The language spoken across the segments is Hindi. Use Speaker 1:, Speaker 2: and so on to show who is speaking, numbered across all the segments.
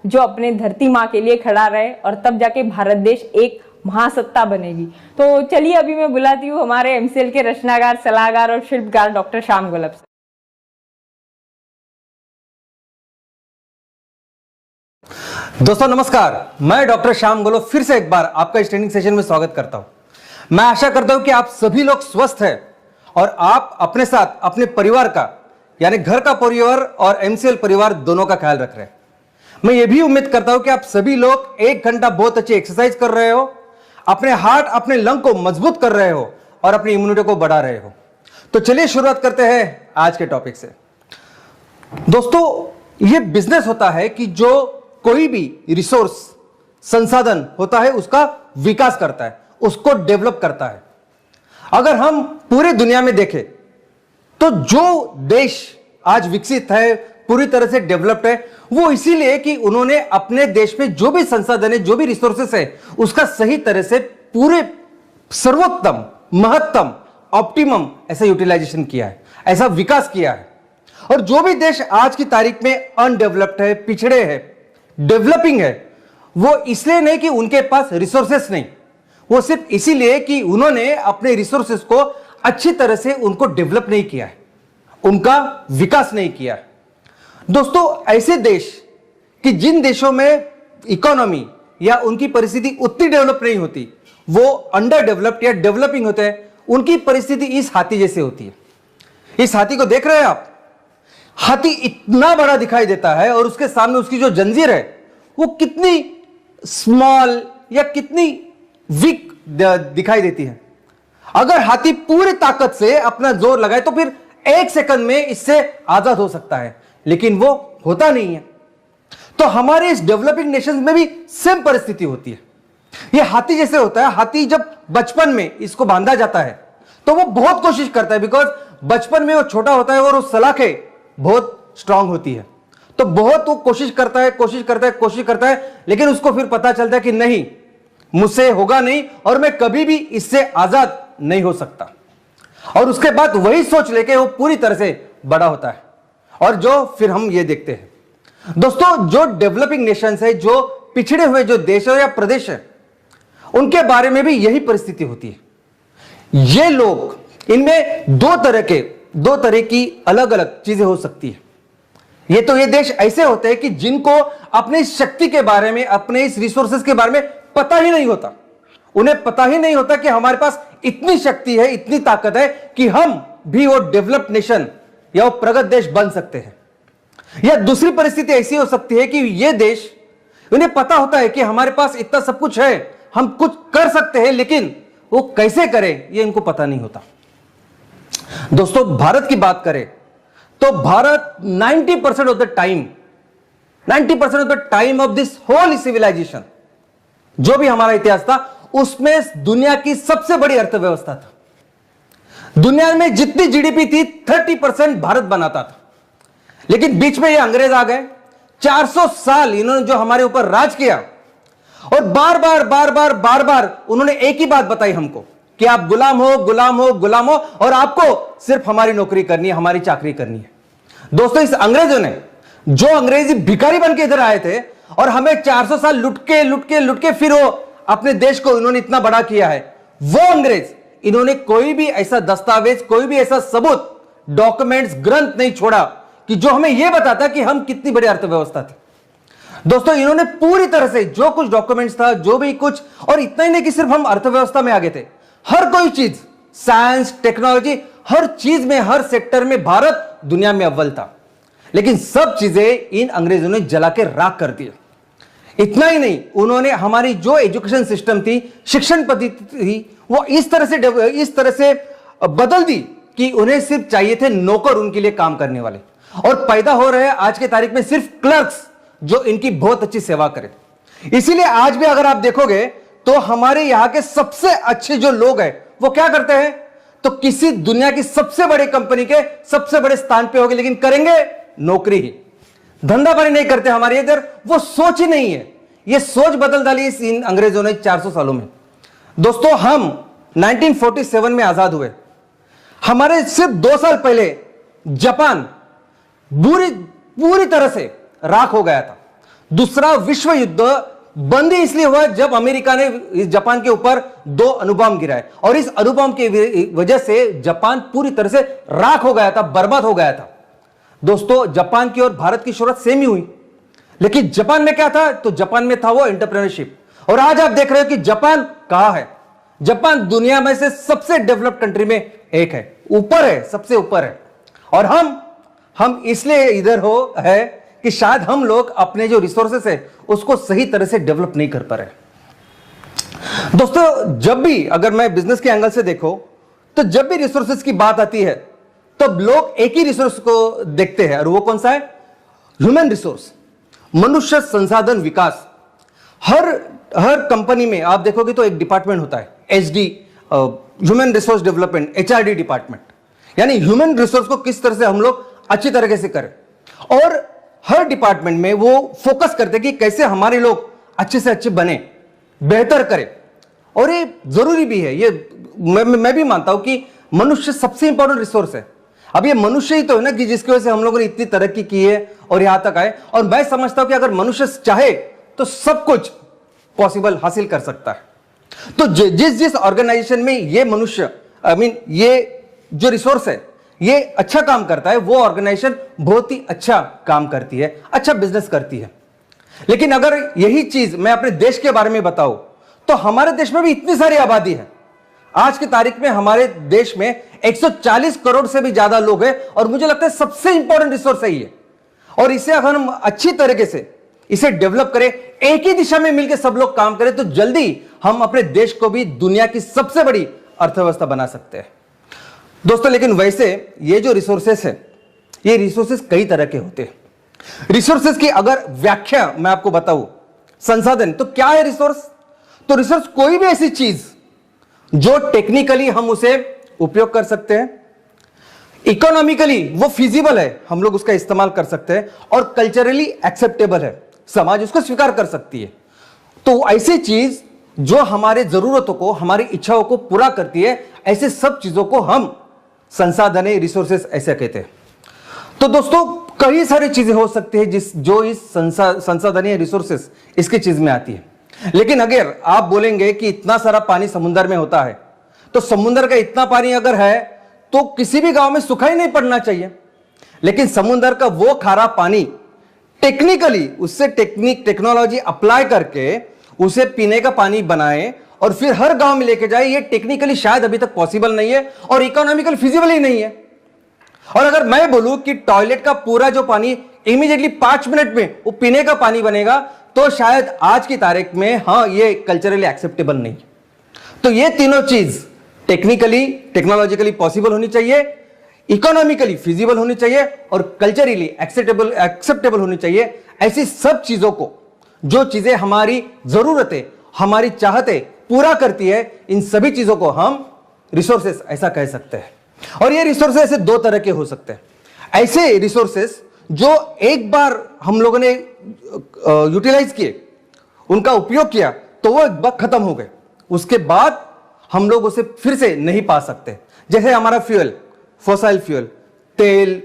Speaker 1: जो अपने धरती माँ के लिए खड़ा रहे और तब जाके भारत देश एक महासत्ता बनेगी। तो चलिए अभी मैं बुलाती हूँ हमारे एमसीएल के रचनाकार, सलाहकार और शिल्पकार डॉक्टर श्याम गोलब।
Speaker 2: दोस्तों नमस्कार, मैं डॉक्टर श्याम गोलब फिर से एक बार आपका इस ट्रेनिंग सेशन में स्वागत करता हूं। मैं आशा करता हूं कि आप सभी लोग स्वस्थ हैं और आप अपने साथ अपने परिवार का, यानी घर का परिवार और एमसीएल परिवार दोनों का ख्याल रख रहे हैं। मैं ये भी उम्मीद करता हूं कि आप सभी लोग 1 घंटा बहुत अच्छी एक्सरसाइज कर रहे हो, अपने हार्ट अपने लंग को मजबूत कर रहे हो और अपनी इम्यूनिटी को बढ़ा रहे हो। तो चलिए शुरुआत करते हैं आज के टॉपिक से। दोस्तों, ये बिजनेस होता है कि जो कोई भी रिसोर्स, संसाधन होता है उसका विकास करता है, उसको डेवलप करता है। अगर हम पूरी दुनिया में देखें तो जो देश आज विकसित है, पूरी तरह से डेवलप्ड है, वो इसीलिए कि उन्होंने अपने देश में जो भी संसाधन है, जो भी रिसोर्सेस है, उसका सही तरह से पूरे सर्वोत्तम, महत्तम, ऑप्टिमम ऐसा यूटिलाइजेशन किया है, ऐसा विकास किया है। और जो भी देश आज की तारीख में अनडेवलप्ड है, पिछड़े हैं, डेवलपिंग है, वो इसलिए नहीं कि उनके पास रिसोर्सेस नहीं, वो सिर्फ इसीलिए कि उन्होंने अपने रिसोर्सेस को अच्छी तरह से उनको डेवलप नहीं किया है, उनका विकास नहीं किया है। दोस्तों, ऐसे देश कि जिन देशों में इकोनॉमी या उनकी परिस्थिति उतनी डेवलप नहीं होती, वो अंडर डेवलप्ड या डेवलपिंग होते हैं, उनकी परिस्थिति इस हाथी जैसे होती है। इस हाथी को देख रहे हैं आप? हाथी इतना बड़ा दिखाई देता है और उसके सामने उसकी जो जंजीर है वो कितनी स्मॉल या कितनी वीक दिखाई देती है। अगर हाथी पूरी ताकत से अपना जोर लगाए तो फिर 1 सेकंड में इससे आजाद हो सकता है, लेकिन वो होता नहीं है। तो हमारे इस डेवलपिंग नेशंस में भी सेम परिस्थिति होती है। ये हाथी जैसे होता है। हाथी जब बचपन में इसको बांधा जाता है तो वो बहुत कोशिश करता है, बिकॉज बचपन में वो छोटा होता है और वो सलाखें बहुत स्ट्रांग होती है, तो बहुत वो कोशिश करता है, लेकिन उसको फिर पता चलता है कि नहीं, मुझसे होगा नहीं और मैं कभी भी इससे आजाद नहीं हो सकता। और उसके बाद वही सोच लेके वो पूरी तरह से बड़ा होता है। और जो फिर हम ये देखते हैं दोस्तों, जो डेवलपिंग नेशंस है, जो पिछड़े हुए जो देश है या प्रदेश है, उनके बारे में भी यही परिस्थिति होती है। ये लोग, इनमें दो तरह की अलग अलग चीजें हो सकती है। ये देश ऐसे होते हैं कि जिनको अपनी शक्ति के बारे में, अपने इस रिसोर्सेस के बारे में पता ही नहीं होता। उन्हें पता ही नहीं होता कि हमारे पास इतनी शक्ति है, इतनी ताकत है कि हम भी वो डेवलप्ड नेशन या वो प्रगत देश बन सकते हैं। या दूसरी परिस्थिति ऐसी हो सकती है कि ये देश, उन्हें पता होता है कि हमारे पास इतना सब कुछ है, हम कुछ कर सकते हैं, लेकिन वो कैसे करें ये इनको पता नहीं होता। दोस्तों, भारत की बात करें तो Bharat 90% of the time of this whole civilization, जो भी हमारा इतिहास था, उसमें दुनिया की सबसे बड़ी अर्थव्यवस्था था। दुनिया में जितनी जीडीपी थी 30% भारत बनाता था। लेकिन बीच में ये अंग्रेज आ गए। 400 साल इन्होंने जो हमारे ऊपर राज किया और बार बार उन्होंने एक ही बात बताई हमको कि आप गुलाम हो और आपको सिर्फ हमारी नौकरी करनी है, हमारी चाकरी करनी है। दोस्तों, इस अंग्रेजों ने, जो अंग्रेजी भिखारी बन के इधर आए थे और हमें 400 साल लुट के फिर वो अपने देश को इन्होंने इतना बड़ा किया है, वो अंग्रेज, इन्होंने कोई भी ऐसा दस्तावेज, कोई भी ऐसा सबूत, डॉक्यूमेंट्स, ग्रंथ नहीं छोड़ा कि जो हमें यह बताता कि हम कितनी बड़ी अर्थव्यवस्था थी। दोस्तों, इन्होंने पूरी तरह से जो कुछ डॉक्यूमेंट्स था, जो भी कुछ, और इतना ही नहीं कि सिर्फ हम अर्थव्यवस्था में आगे थे, हर कोई चीज, साइंस, टेक्नोलॉजी, हर चीज में, हर सेक्टर में भारत दुनिया में अव्वल था। लेकिन सब चीजें इन अंग्रेजों ने जला के राख कर दिया। इतना ही नहीं, उन्होंने हमारी जो एजुकेशन सिस्टम थी, शिक्षण पद्धति थी, वो इस तरह से बदल दी कि उन्हें सिर्फ चाहिए थे नौकर उनके लिए काम करने वाले, और पैदा हो रहे हैं आज के तारीख में सिर्फ क्लर्क्स जो इनकी बहुत अच्छी सेवा करें। इसीलिए आज भी अगर आप देखोगे तो हमारे यहां के सबसे अच्छे जो लोग हैं वो क्या करते हैं, तो किसी दुनिया की सबसे बड़ी कंपनी के सबसे बड़े स्थान पे होंगे, लेकिन करेंगे नौकरी ही, धंधा पानी नहीं करते। हमारे इधर वो सोच ही नहीं है। ये सोच बदल डाली इन अंग्रेजों ने 400 सालों में। दोस्तों, हम 1947 में आजाद हुए। हमारे सिर्फ 2 साल पहले जापान पूरी तरह से राख हो गया था। दूसरा विश्व युद्ध बंद ही इसलिए हुआ जब अमेरिका ने जापान के ऊपर 2 अणुबॉम्ब गिराए, और इस अणुबॉम्ब की वजह से जापान पूरी तरह से राख हो गया था, बर्बाद हो गया था। दोस्तों, जापान की और भारत की शुरुआत सेम ही हुई, लेकिन जापान में क्या था? तो जापान में था वो एंटरप्रेन्योरशिप। और आज आप देख रहे हो कि जापान कहां है? जापान दुनिया में से सबसे डेवलप्ड कंट्री में एक है, ऊपर है, सबसे ऊपर है। और हम इसलिए इधर हो है कि शायद हम लोग अपने जो रिसोर्सेस है उसको सही तरह से डेवलप नहीं कर पा रहे। दोस्तों, जब भी अगर मैं बिजनेस के एंगल से देखो तो जब भी रिसोर्सेस की बात आती है तो लोग एक ही रिसोर्स को देखते हैं, और वो कौन सा है? ह्यूमन रिसोर्स, मनुष्य संसाधन विकास। हर कंपनी में आप देखोगे तो एक डिपार्टमेंट होता है, HD, human resource development, HRD department, यानी ह्यूमन रिसोर्स को किस तरह से हम लोग अच्छी तरीके से करें। और हर डिपार्टमेंट में वो फोकस करते हैं कि कैसे हमारे लोग अच्छे से अच्छे बने, बेहतर करें। और ये जरूरी भी है, ये मैं भी मानता हूं कि मनुष्य सबसे इंपॉर्टेंट रिसोर्स है। अब ये मनुष्य ही तो है ना कि जिसकी वजह से हम लोगों ने इतनी तरक्की की है और यहां तक आए। और मैं समझता हूं कि अगर मनुष्य चाहे तो सब कुछ पॉसिबल हासिल कर सकता है। तो जिस ऑर्गेनाइजेशन में ये मनुष्य, ये जो रिसोर्स है ये अच्छा काम करता है, वो ऑर्गेनाइजेशन बहुत ही अच्छा काम करती है, अच्छा बिजनेस करती है। लेकिन अगर यही चीज मैं अपने देश के बारे में बताऊं तो हमारे देश में भी इतनी सारी आबादी है। आज की तारीख में हमारे देश में 140 करोड़ से भी ज्यादा लोग हैं, और मुझे लगता है सबसे इंपॉर्टेंट रिसोर्स है ये। और इसे अगर हम अच्छी तरीके से इसे डेवलप करें, एक ही दिशा में मिलकर सब लोग काम करें, तो जल्दी हम अपने देश को भी दुनिया की सबसे बड़ी अर्थव्यवस्था बना सकते हैं। दोस्तों, लेकिन वैसे ये जो रिसोर्सेस है, ये रिसोर्सेस कई तरह के होते हैं। रिसोर्सेस की अगर व्याख्या मैं आपको बताऊं, संसाधन, तो क्या है रिसोर्स? तो रिसोर्स कोई भी ऐसी चीज जो टेक्निकली हम उसे उपयोग कर सकते हैं, इकोनॉमिकली वो फिजिबल है, हम लोग उसका इस्तेमाल कर सकते हैं, और कल्चरली एक्सेप्टेबल है, समाज उसको स्वीकार कर सकती है। तो ऐसी चीज जो हमारे जरूरतों को, हमारी इच्छाओं को पूरा करती है, ऐसे सब चीजों को हम संसाधन, रिसोर्सेस ऐसे कहते हैं। तो दोस्तों, कई सारी चीजें हो सकती है जो इस संसाधन या रिसोर्सेस इसकी चीज में आती है। लेकिन अगर आप बोलेंगे कि इतना सारा पानी समुद्र में होता है, तो समुद्र का इतना पानी अगर है तो किसी भी गांव में सूखा ही नहीं पड़ना चाहिए। लेकिन समुद्र का वो खारा पानी टेक्निकली उससे टेक्नोलॉजी अप्लाई करके उसे पीने का पानी बनाए और फिर हर गांव में लेके जाए, ये टेक्निकली शायद अभी तक पॉसिबल नहीं है और इकोनॉमिकल फिजिबल ही नहीं है। और अगर मैं बोलूं कि टॉयलेट का पूरा जो पानी इमीडिएटली 5 मिनट में वो पीने का पानी बनेगा, तो शायद आज की तारीख में ये कल्चरली एक्सेप्टेबल नहीं। तो ये तीनों चीज टेक्निकली, टेक्नोलॉजिकली पॉसिबल होनी चाहिए, इकोनॉमिकली फिजिबल होनी चाहिए, और कल्चरली एक्सेप्टेबल होनी चाहिए। ऐसी सब चीजों को, जो चीजें हमारी जरूरतें, हमारी चाहते पूरा करती है, इन सभी चीजों को हम रिसोर्सेस ऐसा कह सकते हैं। और ये रिसोर्सेस ऐसे 2 तरह के हो सकते हैं। ऐसे रिसोर्सेस जो एक बार हम लोगों ने यूटिलाइज किए, उनका उपयोग किया, तो वो एक बार खत्म हो गए, उसके बाद हम लोग उसे फिर से नहीं पा सकते। जैसे हमारा फ्यूल, फॉसिल फ्यूल, तेल,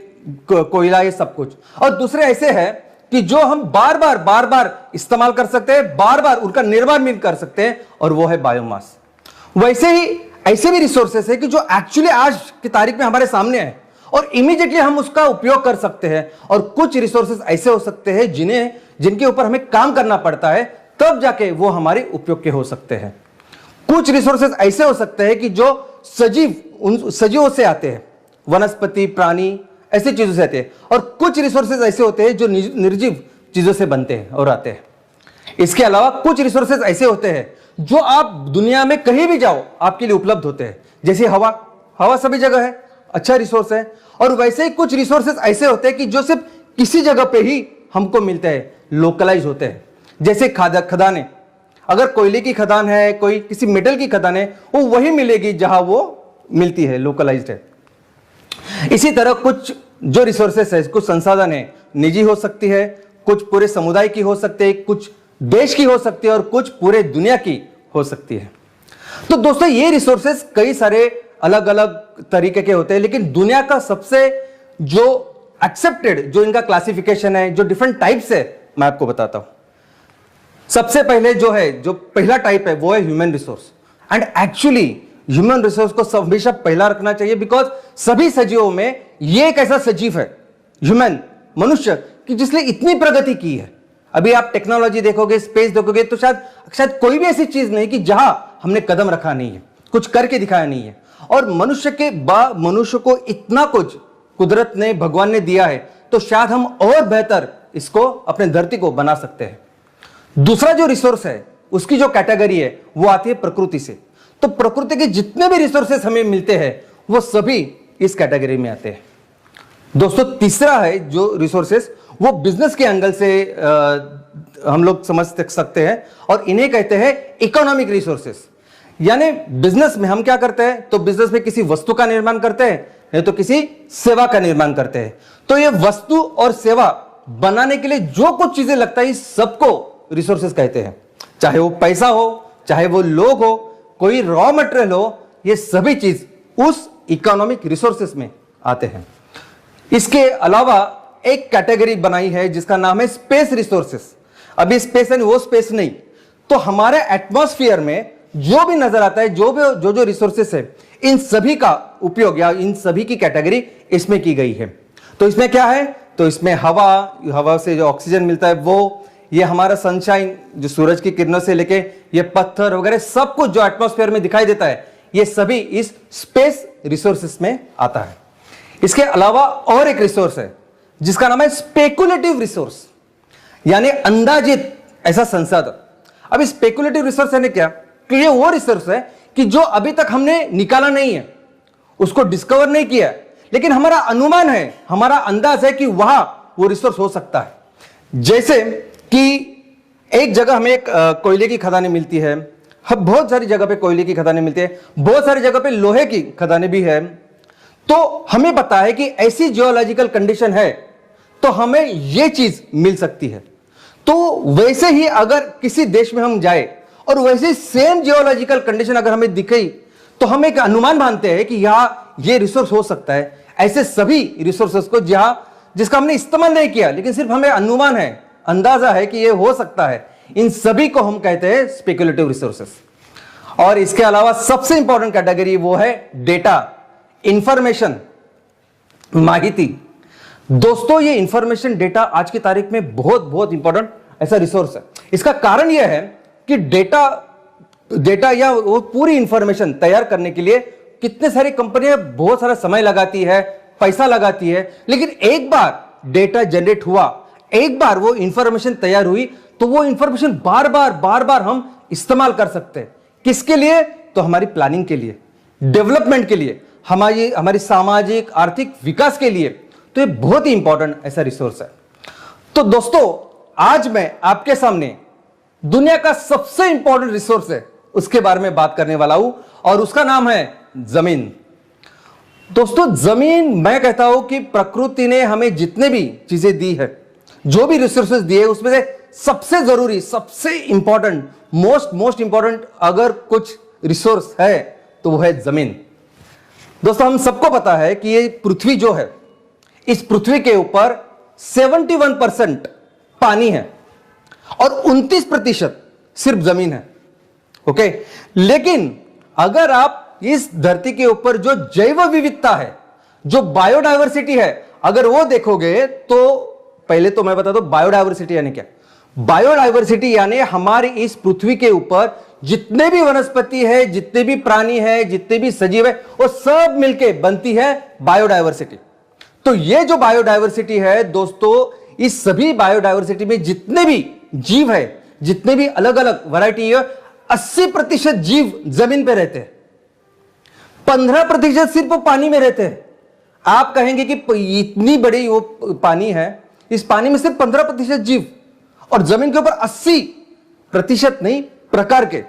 Speaker 2: कोयला, ये सब कुछ। और दूसरे ऐसे हैं कि जो हम बार बार इस्तेमाल कर सकते हैं, बार बार उनका निर्माण भी कर सकते हैं, और वो है बायोमास। वैसे ही ऐसे भी रिसोर्सेस है कि जो एक्चुअली आज की तारीख में हमारे सामने है और इमीडिएटली हम उसका उपयोग कर सकते हैं। और कुछ रिसोर्सेस ऐसे हो सकते हैं जिनके ऊपर हमें काम करना पड़ता है, तब जाके वो हमारे उपयोग के हो सकते हैं। कुछ रिसोर्सेस ऐसे हो सकते हैं कि जो सजीवों से आते हैं, वनस्पति, प्राणी, ऐसी चीजों से आते हैं। और कुछ रिसोर्सेज ऐसे होते हैं जो निर्जीव चीजों से बनते हैं और आते हैं। इसके अलावा कुछ रिसोर्सेज ऐसे होते हैं जो आप दुनिया में कहीं भी जाओ आपके लिए उपलब्ध होते हैं, जैसे हवा सभी जगह है, अच्छा रिसोर्स है। और वैसे ही कुछ रिसोर्सेज ऐसे होते हैं कि जो सिर्फ किसी जगह पे ही हमको मिलते हैं, लोकलाइज होते हैं। जैसे खदानें, अगर कोयले की खदान है, कोई किसी मेटल की खदान है, वो वही मिलेगी जहां वो मिलती है, लोकलाइज्ड है। इसी तरह कुछ जो रिसोर्सेस है, कुछ संसाधन है, निजी हो सकती है, कुछ पूरे समुदाय की हो सकती है, कुछ देश की हो सकती है, और कुछ पूरे दुनिया की हो सकती है। तो दोस्तों, ये रिसोर्सेस कई सारे अलग अलग तरीके के होते हैं, लेकिन दुनिया का सबसे जो एक्सेप्टेड, जो इनका क्लासिफिकेशन है, जो डिफरेंट टाइप्स है, मैं आपको बताता हूं। सबसे पहले जो पहला टाइप है वो है human resource. And actually human resource को हमेशा पहला रखना चाहिए, बिकॉज सभी सजीवों में ये एक ऐसा सजीव है ह्यूमन, मनुष्य, कि जिसने इतनी प्रगति की है। अभी आप टेक्नोलॉजी देखोगे, स्पेस देखोगे, तो शायद कोई भी ऐसी चीज नहीं कि जहां हमने कदम रखा नहीं है, कुछ करके दिखाया नहीं है। और मनुष्य को इतना कुछ कुदरत ने, भगवान ने दिया है, तो शायद हम और बेहतर इसको, अपने धरती को बना सकते हैं। दूसरा जो रिसोर्स है, उसकी जो कैटेगरी है वो आती है प्रकृति से। तो प्रकृति के जितने भी रिसोर्सेस हमें मिलते हैं वो सभी इस कैटेगरी में आते हैं। दोस्तों, तीसरा है जो रिसोर्सेस, वो बिजनेस के एंगल से हम लोग समझ सकते हैं, और इन्हें कहते हैं इकोनॉमिक रिसोर्सेस। यानी बिजनेस में हम क्या करते हैं, तो बिजनेस में किसी वस्तु का निर्माण करते हैं, नहीं तो किसी सेवा का निर्माण करते हैं। तो ये वस्तु और सेवा बनाने के लिए जो कुछ चीजें लगता है, इस सबको रिसोर्सेस कहते हैं। चाहे वो पैसा हो, चाहे वो लोग हो, कोई रॉ मटेरियल हो, ये सभी चीज उस इकोनॉमिक रिसोर्सेस में आते हैं। इसके अलावा एक कैटेगरी बनाई है जिसका नाम है स्पेस रिसोर्सेस। अभी स्पेस यानी वो स्पेस नहीं, तो हमारे एटमॉस्फेयर में जो भी नजर आता है, जो रिसोर्सेस है, इन सभी का उपयोग या इन सभी की कैटेगरी इसमें की गई है। तो इसमें क्या है, तो इसमें हवा से जो ऑक्सीजन मिलता है वो, ये हमारा सनशाइन जो सूरज की किरणों से लेके ये पत्थर वगैरह सब कुछ जो एटमॉस्फेयर में दिखाई देता है, ये सभी इस स्पेस रिसोर्सेस में आता है। इसके अलावा और एक रिसोर्स है जिसका नाम है स्पेकुलेटिव रिसोर्स, यानी अंदाजित ऐसा संसाधन। अब स्पेकुलेटिव रिसोर्स यानी क्या, कि ये वो रिसोर्स है कि जो अभी तक हमने निकाला नहीं है, उसको डिस्कवर नहीं किया, लेकिन हमारा अनुमान है, हमारा अंदाज है कि वहां वो रिसोर्स हो सकता है। जैसे कि एक जगह हमें एक कोयले की खदानें मिलती है, बहुत सारी जगह पे कोयले की खदानें मिलती है, बहुत सारी जगह पे लोहे की खदानें भी है। तो हमें पता है कि ऐसी जियोलॉजिकल कंडीशन है तो हमें यह चीज मिल सकती है। तो वैसे ही अगर किसी देश में हम जाए और वैसे सेम जियोलॉजिकल कंडीशन अगर हमें दिखे, तो हम एक अनुमान मानते हैं कि यहां ये रिसोर्स हो सकता है। ऐसे सभी रिसोर्सेस को जिसका हमने इस्तेमाल नहीं किया, लेकिन सिर्फ हमें अनुमान है, अंदाजा है कि ये हो सकता है, इन सभी को हम कहते हैं स्पेकुलेटिव रिसोर्सेस। और इसके अलावा सबसे इंपॉर्टेंट कैटेगरी वो है डेटा, इंफॉर्मेशन, माहिती। दोस्तों, ये इंफॉर्मेशन, डेटा आज की तारीख में बहुत बहुत इंपॉर्टेंट ऐसा रिसोर्स है। इसका कारण यह है कि डेटा या वो पूरी इंफॉर्मेशन तैयार करने के लिए कितने सारी कंपनियां बहुत सारा समय लगाती है, पैसा लगाती है, लेकिन एक बार डेटा जनरेट हुआ, एक बार वो इंफॉर्मेशन तैयार हुई, तो वो इंफॉर्मेशन बार बार हम इस्तेमाल कर सकते हैं। किसके लिए, तो हमारी प्लानिंग के लिए, डेवलपमेंट के लिए, हमारी सामाजिक आर्थिक विकास के लिए। तो ये बहुत ही इंपॉर्टेंट ऐसा रिसोर्स है। तो दोस्तों, आज मैं आपके सामने दुनिया का सबसे इंपॉर्टेंट रिसोर्स है उसके बारे में बात करने वाला हूं, और उसका नाम है जमीन। दोस्तों, जमीन, मैं कहता हूं कि प्रकृति ने हमें जितने भी चीजें दी है, जो भी रिसोर्सेज दिए, उसमें से सबसे जरूरी, सबसे इंपॉर्टेंट, मोस्ट इंपॉर्टेंट अगर कुछ रिसोर्स है तो वो है जमीन। दोस्तों, हम सबको पता है कि ये पृथ्वी जो है, इस पृथ्वी के ऊपर 71% पानी है और 29% सिर्फ जमीन है। ओके, लेकिन अगर आप इस धरती के ऊपर जो जैव विविधता है, जो बायोडायवर्सिटी है, अगर वो देखोगे, तो पहले तो मैं बता दूं बायोडायवर्सिटी यानी क्या। बायोडायवर्सिटी यानी हमारी इस पृथ्वी के ऊपर जितने भी वनस्पति है, जितने भी प्राणी है, जितने भी सजीव है, वो सब मिलके बनती है बायोडायवर्सिटी। तो ये जो बायोडायवर्सिटी है दोस्तों, इस सभी बायोडायवर्सिटी में जितने भी जीव है, जितने भी अलग अलग वैरायटी है, 80% जीव जमीन पे रहते हैं, 15% सिर्फ पानी में रहते हैं। आप कहेंगे कि इतनी बड़ी वो पानी है, इस पानी में सिर्फ 15% जीव, और जमीन के ऊपर 80% नहीं, प्रकार के।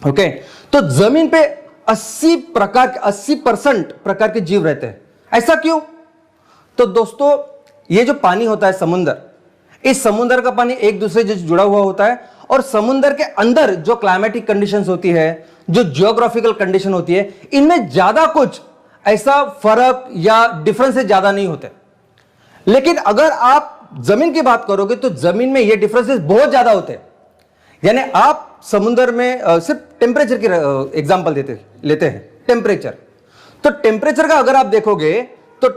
Speaker 2: ओके, तो जमीन पे 80% प्रकार के जीव रहते हैं। ऐसा क्यों? तो दोस्तों, ये जो पानी होता है समुद्र, इस समुद्र का पानी एक दूसरे से जुड़ा हुआ होता है, और समुद्र के अंदर जो क्लाइमेटिक कंडीशंस होती है, जो जियोग्राफिकल कंडीशन होती है, इनमें ज्यादा कुछ ऐसा फर्क या डिफरेंसेस ज्यादा नहीं होते। लेकिन अगर आप जमीन की बात करोगे तो जमीन में ये डिफरेंसेस बहुत ज्यादा होते हैं। यानी आप समुद्र में सिर्फ टेम्परेचर की एग्जांपल लेते हैं टेम्परेचर। तो टेम्परेचर का अगर आप देखोगे तो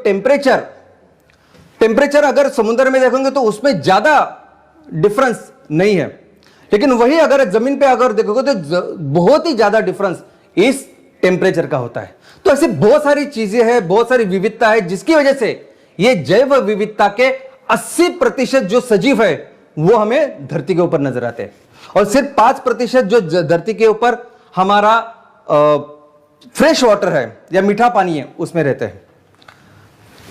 Speaker 2: टेम्परेचर अगर समुद्र में देखोगे तो उसमें ज्यादा डिफरेंस नहीं है, लेकिन वही अगर जमीन पे अगर देखोगे तो बहुत ही ज्यादा डिफरेंस इस टेम्परेचर का होता है। तो ऐसी बहुत सारी चीजें हैं, बहुत सारी विविधता है, जिसकी वजह से ये जैव विविधता के 80% जो सजीव है वो हमें धरती के ऊपर नजर आते हैं, और सिर्फ 5% जो धरती के ऊपर हमारा फ्रेश वाटर है या मीठा पानी है उसमें रहते हैं।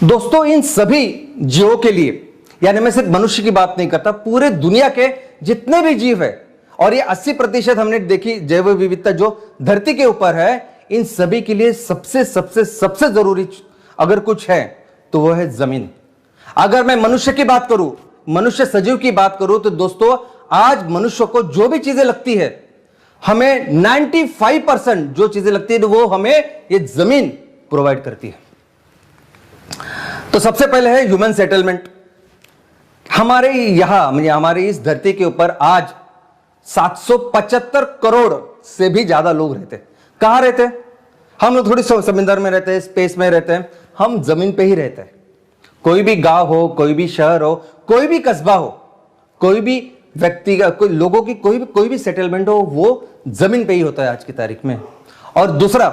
Speaker 2: दोस्तों, इन सभी जीवों के लिए, यानी मैं सिर्फ मनुष्य की बात नहीं करता, पूरे दुनिया के जितने भी जीव है, और ये 80% हमने देखी जैव विविधता जो धरती के ऊपर है, इन सभी के लिए सबसे सबसे सबसे जरूरी अगर कुछ है तो वो है जमीन। अगर मैं मनुष्य की बात करूं, मनुष्य सजीव की बात करूं, तो दोस्तों आज मनुष्य को जो भी चीजें लगती है, हमें 95% जो चीजें लगती है वो हमें ये जमीन प्रोवाइड करती है। तो सबसे पहले है ह्यूमन सेटलमेंट। हमारे यहां हमारे इस धरती के ऊपर आज 775 करोड़ से भी ज्यादा लोग रहते हैं। कहां रहते हैं? हम लोग थोड़ी समुद्र में रहते हैं, स्पेस में रहते हैं, हम जमीन पे ही रहते हैं। कोई भी गांव हो, कोई भी शहर हो, कोई भी कस्बा हो, कोई भी व्यक्ति का, कोई लोगों की कोई भी सेटलमेंट हो, वो जमीन पे ही होता है आज की तारीख में। और दूसरा,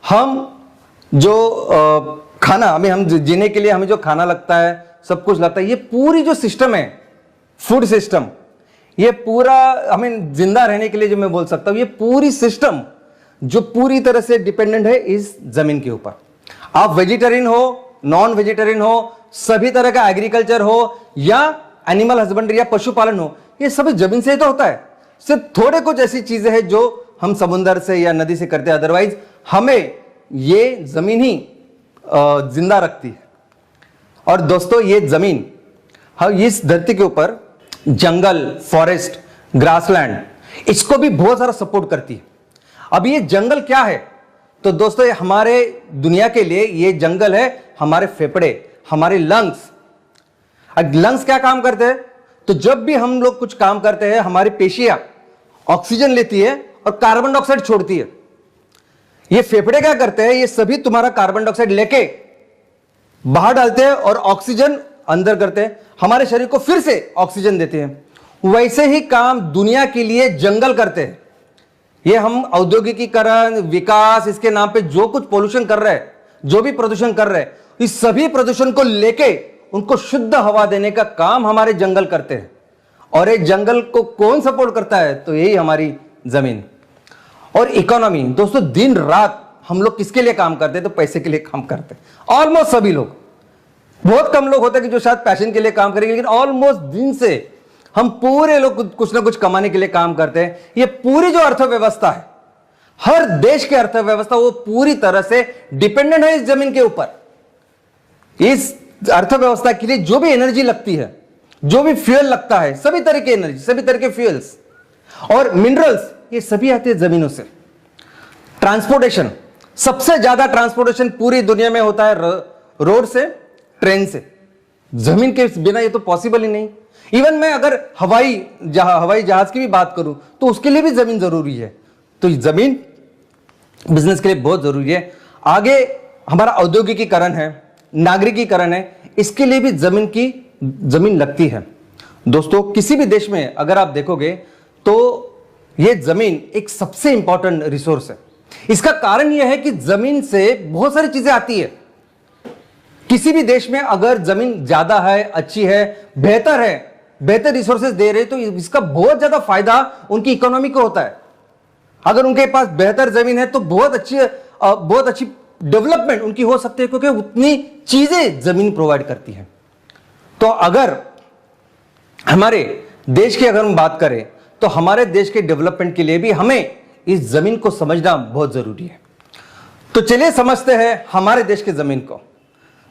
Speaker 2: हम जो खाना हम जीने के लिए हमें जो खाना लगता है, सब कुछ लगता है, ये पूरी जो सिस्टम है, फूड सिस्टम, ये पूरा हमें जिंदा रहने के लिए जो मैं बोल सकता हूं, ये पूरी सिस्टम जो पूरी तरह से डिपेंडेंट है इस जमीन के ऊपर। आप वेजिटेरियन हो, नॉन वेजिटेरियन हो, सभी तरह का एग्रीकल्चर हो या एनिमल हस्बेंड्री या पशुपालन हो, ये सभी जमीन से ही तो होता है। सिर्फ थोड़े कुछ ऐसी चीजें हैं जो हम समुद्र से या नदी से करते हैं, अदरवाइज हमें ये जमीन ही जिंदा रखती है। और दोस्तों, ये जमीन हम इस धरती के ऊपर जंगल, फॉरेस्ट, ग्रासलैंड, इसको भी बहुत सारा सपोर्ट करती है। अब ये जंगल क्या है? तो दोस्तों, ये हमारे दुनिया के लिए ये जंगल है हमारे फेफड़े, हमारे लंग्स। लंग्स क्या काम करते हैं? तो जब भी हम लोग कुछ काम करते हैं, हमारी पेशियां ऑक्सीजन लेती है और कार्बन डाइऑक्साइड छोड़ती है। ये फेफड़े क्या करते हैं? ये सभी तुम्हारा कार्बन डाइऑक्साइड लेके बाहर डालते हैं और ऑक्सीजन अंदर करते हैं, हमारे शरीर को फिर से ऑक्सीजन देते हैं। वैसे ही काम दुनिया के लिए जंगल करते हैं। ये हम औद्योगिकीकरण, विकास, इसके नाम पे जो कुछ पोल्यूशन कर रहे हैं, जो भी प्रदूषण कर रहे हैं, इस सभी प्रदूषण को लेके उनको शुद्ध हवा देने का काम हमारे जंगल करते हैं। और ये जंगल को कौन सपोर्ट करता है? तो यही हमारी जमीन। और इकोनॉमी, दोस्तों, दिन रात हम लोग किसके लिए काम करते हैं? तो पैसे के लिए काम करते हैं। ऑलमोस्ट सभी लोग, बहुत कम लोग होते हैं कि जो शायद पैशन के लिए काम करेंगे, लेकिन ऑलमोस्ट दिन से हम पूरे लोग कुछ ना कुछ कमाने के लिए काम करते हैं। ये पूरी जो अर्थव्यवस्था है, हर देश की अर्थव्यवस्था, वो पूरी तरह से डिपेंडेंट है इस जमीन के ऊपर। इस अर्थव्यवस्था के लिए जो भी एनर्जी लगती है, जो भी फ्यूल लगता है, सभी तरह की एनर्जी, सभी तरह के फ्यूल्स और मिनरल्स, ये सभी आते हैं जमीनों से। ट्रांसपोर्टेशन, सबसे ज्यादा ट्रांसपोर्टेशन पूरी दुनिया में होता है रोड से, ट्रेन से। जमीन के बिना ये तो पॉसिबल ही नहीं। इवन मैं अगर हवाई जहाज की भी बात करूं तो उसके लिए भी जमीन जरूरी है। तो जमीन बिजनेस के लिए बहुत जरूरी है। आगे हमारा औद्योगिकीकरण है, नागरिकीकरण है, इसके लिए भी जमीन लगती है। दोस्तों, किसी भी देश में अगर आप देखोगे तो यह जमीन एक सबसे इंपॉर्टेंट रिसोर्स है। इसका कारण यह है कि जमीन से बहुत सारी चीजें आती है। किसी भी देश में अगर जमीन ज्यादा है, अच्छी है, बेहतर है, बेहतर रिसोर्सेज दे रहे, तो इसका बहुत ज्यादा फायदा उनकी इकोनॉमी को होता है। अगर उनके पास बेहतर जमीन है तो बहुत अच्छी डेवलपमेंट उनकी हो सकती है, क्योंकि उतनी चीजें जमीन प्रोवाइड करती है। तो अगर हमारे देश की अगर हम बात करें तो हमारे देश के डेवलपमेंट के लिए भी हमें इस जमीन को समझना बहुत जरूरी है। तो चलिए समझते हैं हमारे देश की जमीन को।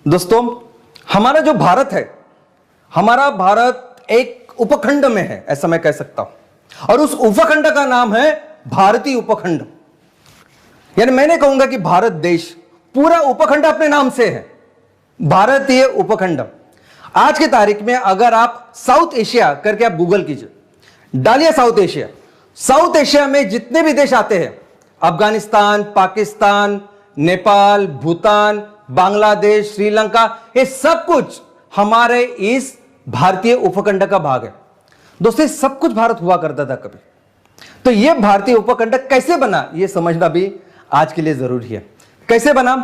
Speaker 2: दोस्तों, हमारा जो भारत है, हमारा भारत एक उपखंड में है, ऐसा मैं कह सकता हूं। और उस उपखंड का नाम है भारतीय उपखंड। यानी मैंने कहूंगा कि भारत देश, पूरा उपखंड अपने नाम से है, भारतीय उपखंड। आज की तारीख में अगर आप साउथ एशिया करके आप गूगल कीजिए, डालिए साउथ एशिया। साउथ एशिया में जितने भी देश आते हैं, अफगानिस्तान, पाकिस्तान, नेपाल, भूटान, बांग्लादेश, श्रीलंका, ये सब कुछ हमारे इस भारतीय उपखंड का भाग है। दोस्तों, सब कुछ भारत हुआ करता था कभी। तो यह भारतीय उपखंड कैसे बना, यह समझना भी आज के लिए जरूरी है। कैसे बना?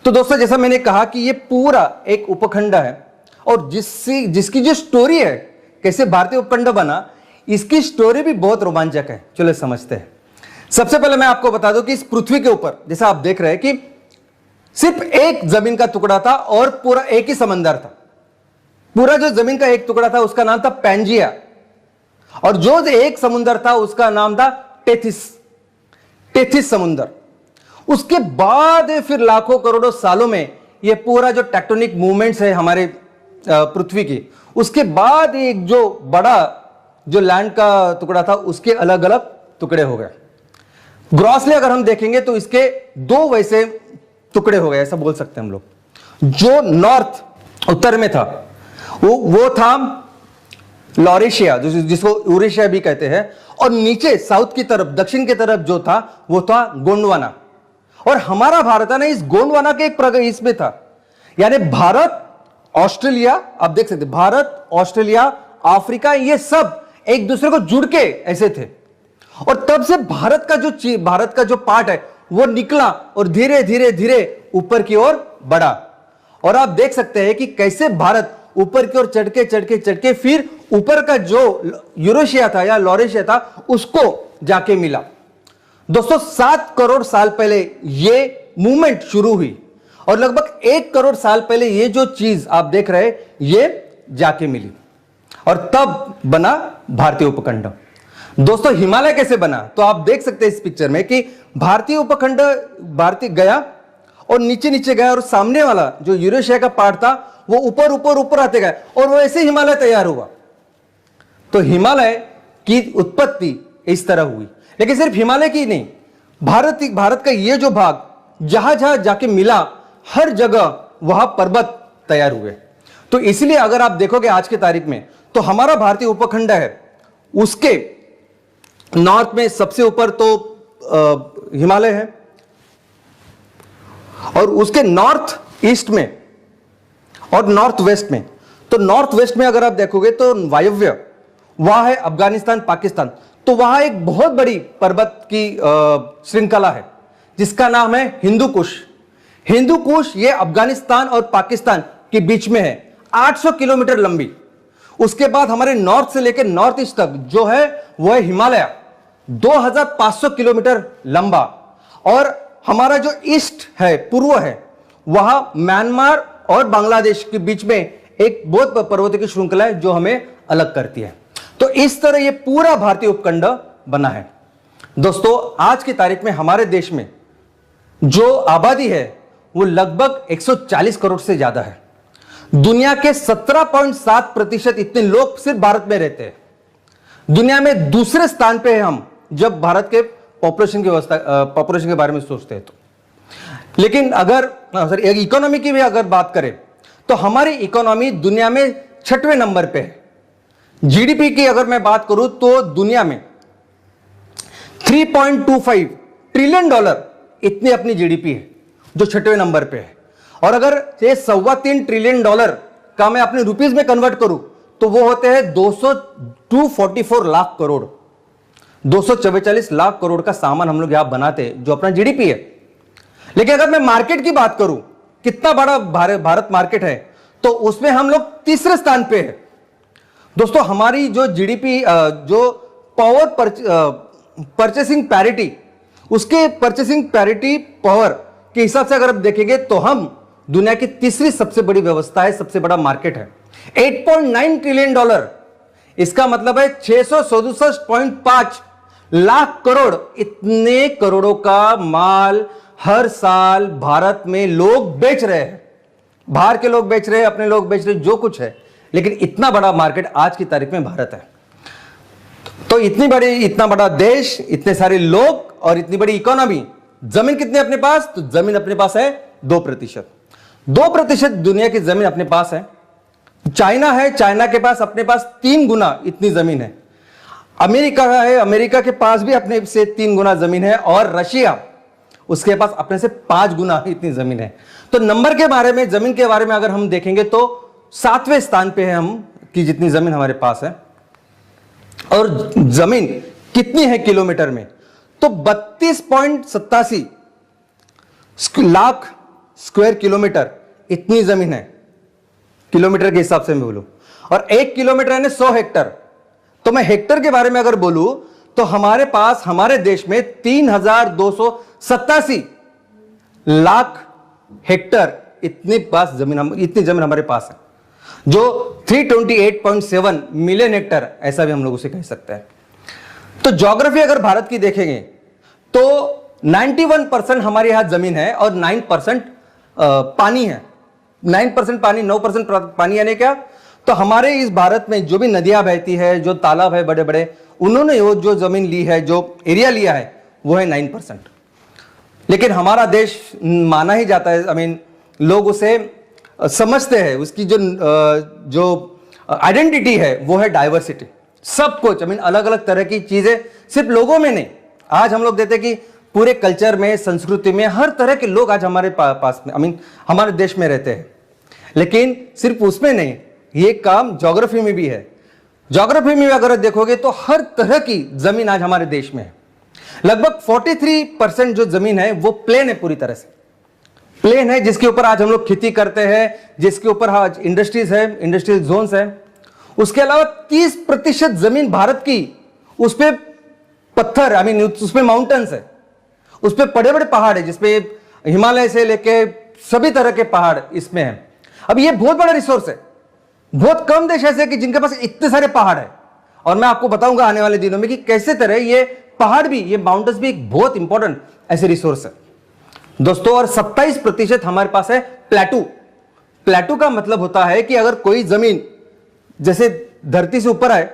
Speaker 2: तो दोस्तों, जैसा मैंने कहा कि यह पूरा एक उपखंड है और जिसकी जो स्टोरी है कैसे भारतीय उपखंड बना, इसकी स्टोरी भी बहुत रोमांचक है। चलो समझते हैं। सबसे पहले मैं आपको बता दूं कि इस पृथ्वी के ऊपर जैसा आप देख रहे हैं कि सिर्फ एक जमीन का टुकड़ा था और पूरा एक ही समंदर था। पूरा जो जमीन का एक टुकड़ा था उसका नाम था पैंजिया, और जो एक समुंदर था उसका नाम था टेथिस समुंदर। उसके बाद फिर लाखों करोड़ों सालों में यह पूरा जो टेक्टोनिक मूवमेंट्स है हमारे पृथ्वी की, उसके बाद एक जो बड़ा जो लैंड का टुकड़ा था उसके अलग अलग टुकड़े हो गए। ग्रॉसली अगर हम देखेंगे तो इसके दो वैसे टुकड़े हो गए, ऐसा बोल सकते हैं हम लोग। जो नॉर्थ उत्तर में था वो था लॉरेशिया, जिसको यूरेशिया भी कहते हैं, और नीचे साउथ की तरफ दक्षिण की तरफ जो था वो था गोंडवाना। और हमारा भारत है ना इस गोंडवाना के एक इसमें था, यानी भारत ऑस्ट्रेलिया, आप देख सकते भारत ऑस्ट्रेलिया अफ्रीका, ये सब एक दूसरे को जुड़ के ऐसे थे। और तब से भारत का जो पार्ट है वो निकला और धीरे धीरे धीरे ऊपर की ओर बढ़ा। और आप देख सकते हैं कि कैसे भारत ऊपर की ओर चढ़ के फिर ऊपर का जो यूरेशिया था या लॉरेशिया था उसको जाके मिला। दोस्तों, 7 करोड़ साल पहले ये मूवमेंट शुरू हुई और लगभग 1 करोड़ साल पहले ये जो चीज आप देख रहे हैं ये जाके मिली और तब बना भारतीय उपखंड। दोस्तों, हिमालय कैसे बना? तो आप देख सकते हैं इस पिक्चर में कि भारतीय उपखंड भारतीय गया और नीचे नीचे गया और सामने वाला जो यूरेशिया का पार्ट था वो ऊपर ऊपर ऊपर आते गए और वो ऐसे हिमालय तैयार हुआ। तो हिमालय की उत्पत्ति इस तरह हुई। लेकिन सिर्फ हिमालय की नहीं, भारत का ये जो भाग जहां जहां जाके मिला हर जगह वहां पर्वत तैयार हुए। तो इसलिए अगर आप देखोगे आज की तारीख में तो हमारा भारतीय उपखंड है, उसके नॉर्थ में सबसे ऊपर तो हिमालय है और उसके नॉर्थ ईस्ट में और नॉर्थ वेस्ट में, तो नॉर्थ वेस्ट में अगर आप देखोगे तो वायव्य वहां है अफगानिस्तान, पाकिस्तान। तो वहां एक बहुत बड़ी पर्वत की श्रृंखला है जिसका नाम है हिंदू कुश। हिंदू कुश ये अफगानिस्तान और पाकिस्तान के बीच में है, 800 किलोमीटर लंबी। उसके बाद हमारे नॉर्थ से लेकर नॉर्थ ईस्ट तक जो है वो है हिमालय, 2500 किलोमीटर लंबा। और हमारा जो ईस्ट है, पूर्व है, वहां म्यांमार और बांग्लादेश के बीच में एक बहुत पर्वतों की श्रृंखला है जो हमें अलग करती है। तो इस तरह ये पूरा भारतीय उपखंड बना है। दोस्तों, आज की तारीख में हमारे देश में जो आबादी है वो लगभग 140 करोड़ से ज्यादा है। दुनिया के 17.7% इतने लोग सिर्फ भारत में रहते हैं। दुनिया में दूसरे स्थान पे है हम जब भारत के पॉपुलेशन के बारे में सोचते हैं तो। लेकिन अगर इकोनॉमी की भी अगर बात करें तो हमारी इकोनॉमी दुनिया में 6वें नंबर पे है। जीडीपी की अगर मैं बात करूं तो दुनिया में 3.25 ट्रिलियन डॉलर इतनी अपनी जीडीपी है जो 6वें नंबर पे है। और अगर ये 3.25 ट्रिलियन डॉलर का मैं अपने रुपीज में कन्वर्ट करूं तो वो होते हैं 244 लाख करोड़, 244 लाख करोड़ का सामान हम लोग यहां बनाते हैं जो अपना जीडीपी है। लेकिन अगर मैं मार्केट की बात करूं, कितना बड़ा भारत मार्केट है, तो उसमें हम लोग तीसरे स्थान पे है। दोस्तों, हमारी जो जीडीपी जो पावर परचेसिंग पैरिटी, उसके परचेसिंग पैरिटी पावर के हिसाब से अगर आप देखेंगे तो हम दुनिया की तीसरी सबसे बड़ी व्यवस्था है, सबसे बड़ा मार्केट है। 8.9 ट्रिलियन डॉलर, इसका मतलब है 667.5 लाख करोड़। इतने करोड़ों का माल हर साल भारत में लोग बेच रहे हैं। बाहर के लोग बेच रहे हैं, अपने लोग बेच रहे हैं, जो कुछ है। लेकिन इतना बड़ा मार्केट आज की तारीख में भारत है। तो इतना बड़ा देश, इतने सारे लोग और इतनी बड़ी इकोनॉमी। जमीन कितनी अपने पास? तो जमीन अपने पास है 2%। 2% दुनिया की जमीन अपने पास है। चाइना है, चाइना के पास अपने पास 3 गुना इतनी जमीन है। अमेरिका है, अमेरिका के पास भी अपने से 3 गुना जमीन है, और रशिया उसके पास अपने से 5 गुना इतनी जमीन है। तो नंबर के बारे में, जमीन के बारे में अगर हम देखेंगे तो 7वें स्थान पे है हम, कि जितनी जमीन हमारे पास है। और जमीन कितनी है किलोमीटर में, तो 32.87 लाख स्क्वायर किलोमीटर इतनी जमीन है, किलोमीटर के हिसाब से मैं बोलूं। और 1 किलोमीटर यानी 100 हेक्टर। तो मैं हेक्टर के बारे में अगर बोलूं तो हमारे पास, हमारे देश में 3287 लाख हेक्टर इतनी जमीन हमारे पास है, जो 328.7 मिलियन हेक्टर, ऐसा भी हम लोग उसे कह सकते हैं। तो ज्योग्राफी अगर भारत की देखेंगे तो 91% हमारे यहां जमीन है और 9% पानी है। 9% पानी, 9% पानी यानी क्या, तो हमारे इस भारत में जो भी नदियां बहती है, जो तालाब है बड़े बड़े, उन्होंने वो जो जमीन ली है, जो एरिया लिया है, वो है 9%। लेकिन हमारा देश माना ही जाता है, लोग उसे समझते हैं, उसकी जो आइडेंटिटी है वो है डाइवर्सिटी। सब कुछ अलग अलग तरह की चीजें, सिर्फ लोगों में नहीं, आज हम लोग देते कि पूरे कल्चर में, संस्कृति में, हर तरह के लोग आज हमारे पास में, हमारे देश में रहते हैं। लेकिन सिर्फ उसमें नहीं, ये काम ज्योग्राफी में भी है। ज्योग्राफी में अगर देखोगे तो हर तरह की जमीन आज हमारे देश में है। लगभग 43% जो जमीन है वो प्लेन है, पूरी तरह से प्लेन है, जिसके ऊपर आज हम लोग खेती करते हैं, जिसके ऊपर आज इंडस्ट्रीज है, इंडस्ट्रियल जोन्स है। उसके अलावा 30% जमीन भारत की, उस पे पत्थर, उस पे माउंटेन्स है, उस पे बड़े बड़े पहाड़ है, जिसपे हिमालय से लेके सभी तरह के पहाड़ इसमें है। अब ये बहुत बड़ा रिसोर्स है। बहुत कम देश ऐसे कि जिनके पास इतने सारे पहाड़ है, और मैं आपको बताऊंगा आने वाले दिनों में कि कैसे तरह ये पहाड़ भी, ये माउंटेन्स भी एक बहुत इंपॉर्टेंट ऐसे रिसोर्स है दोस्तों। और 27% हमारे पास है प्लेटू। प्लेटू का मतलब होता है कि अगर कोई जमीन जैसे धरती से ऊपर है,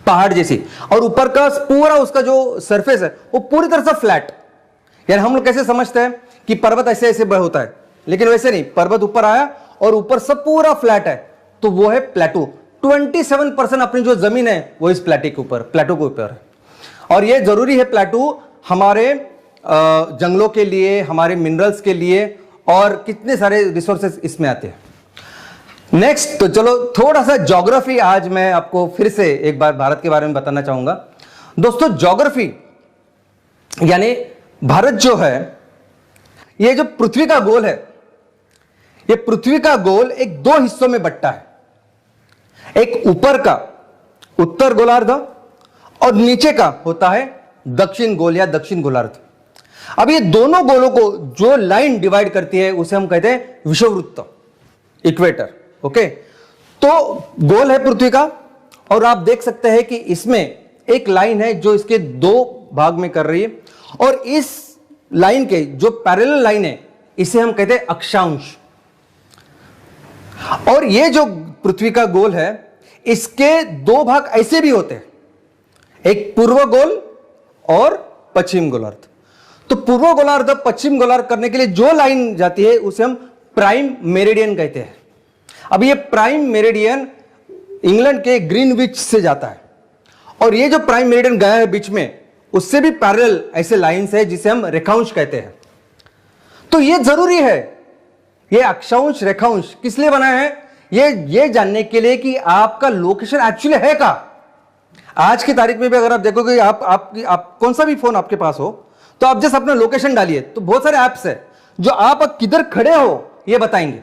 Speaker 2: पहाड़ जैसी, और ऊपर का पूरा उसका जो सरफेस है वो पूरी तरह से फ्लैट, यानी हम लोग कैसे समझते हैं कि पर्वत ऐसे ऐसे होता है, लेकिन वैसे नहीं, पर्वत ऊपर आया और ऊपर सब पूरा फ्लैट है, तो वो है प्लेटू। 27% अपनी जो जमीन है वो इस प्लेटू के ऊपर है। और ये जरूरी है प्लेटू हमारे जंगलों के लिए, हमारे मिनरल्स के लिए, और कितने सारे रिसोर्सेज इसमें आते हैं। नेक्स्ट, तो चलो थोड़ा सा ज्योग्राफी आज मैं आपको फिर से एक बार भारत के बारे में बताना चाहूंगा। दोस्तों ज्योग्राफी यानी भारत जो है, ये जो पृथ्वी का गोल है, ये पृथ्वी का गोल एक 2 हिस्सों में बंटा है। एक ऊपर का उत्तर गोलार्ध और नीचे का होता है दक्षिण गोल या दक्षिण गोलार्ध। अब ये दोनों गोलों को जो लाइन डिवाइड करती है उसे हम कहते हैं विषुववृत्त, इक्वेटर। ओके, तो गोल है पृथ्वी का, और आप देख सकते हैं कि इसमें एक लाइन है जो इसके 2 भाग में कर रही है, और इस लाइन के जो पैरेलल लाइन है इसे हम कहते हैं अक्षांश। और ये जो पृथ्वी का गोल है, इसके 2 भाग ऐसे भी होते हैं, एक पूर्व गोल और पश्चिम गोलार्ध। तो पूर्व गोलार्ध पश्चिम गोलार्ध करने के लिए जो लाइन जाती है उसे हम प्राइम मेरिडियन कहते हैं। अब ये प्राइम मेरिडियन इंग्लैंड के ग्रीनविच से जाता है, और ये जो प्राइम मेरिडियन गया है बीच में, उससे भी पैरेलल ऐसे लाइंस है जिसे हम रेखांश कहते हैं। तो ये जरूरी है, ये अक्षांश रेखांश किस लिए बना है, ये जानने के लिए कि आपका लोकेशन एक्चुअली है कहां। आज की तारीख में भी अगर आप देखोगे, आप कौन सा भी फोन आपके पास हो, तो आप जस्ट अपना लोकेशन डालिए, तो बहुत सारे ऐप्स है जो आप किधर खड़े हो ये बताएंगे,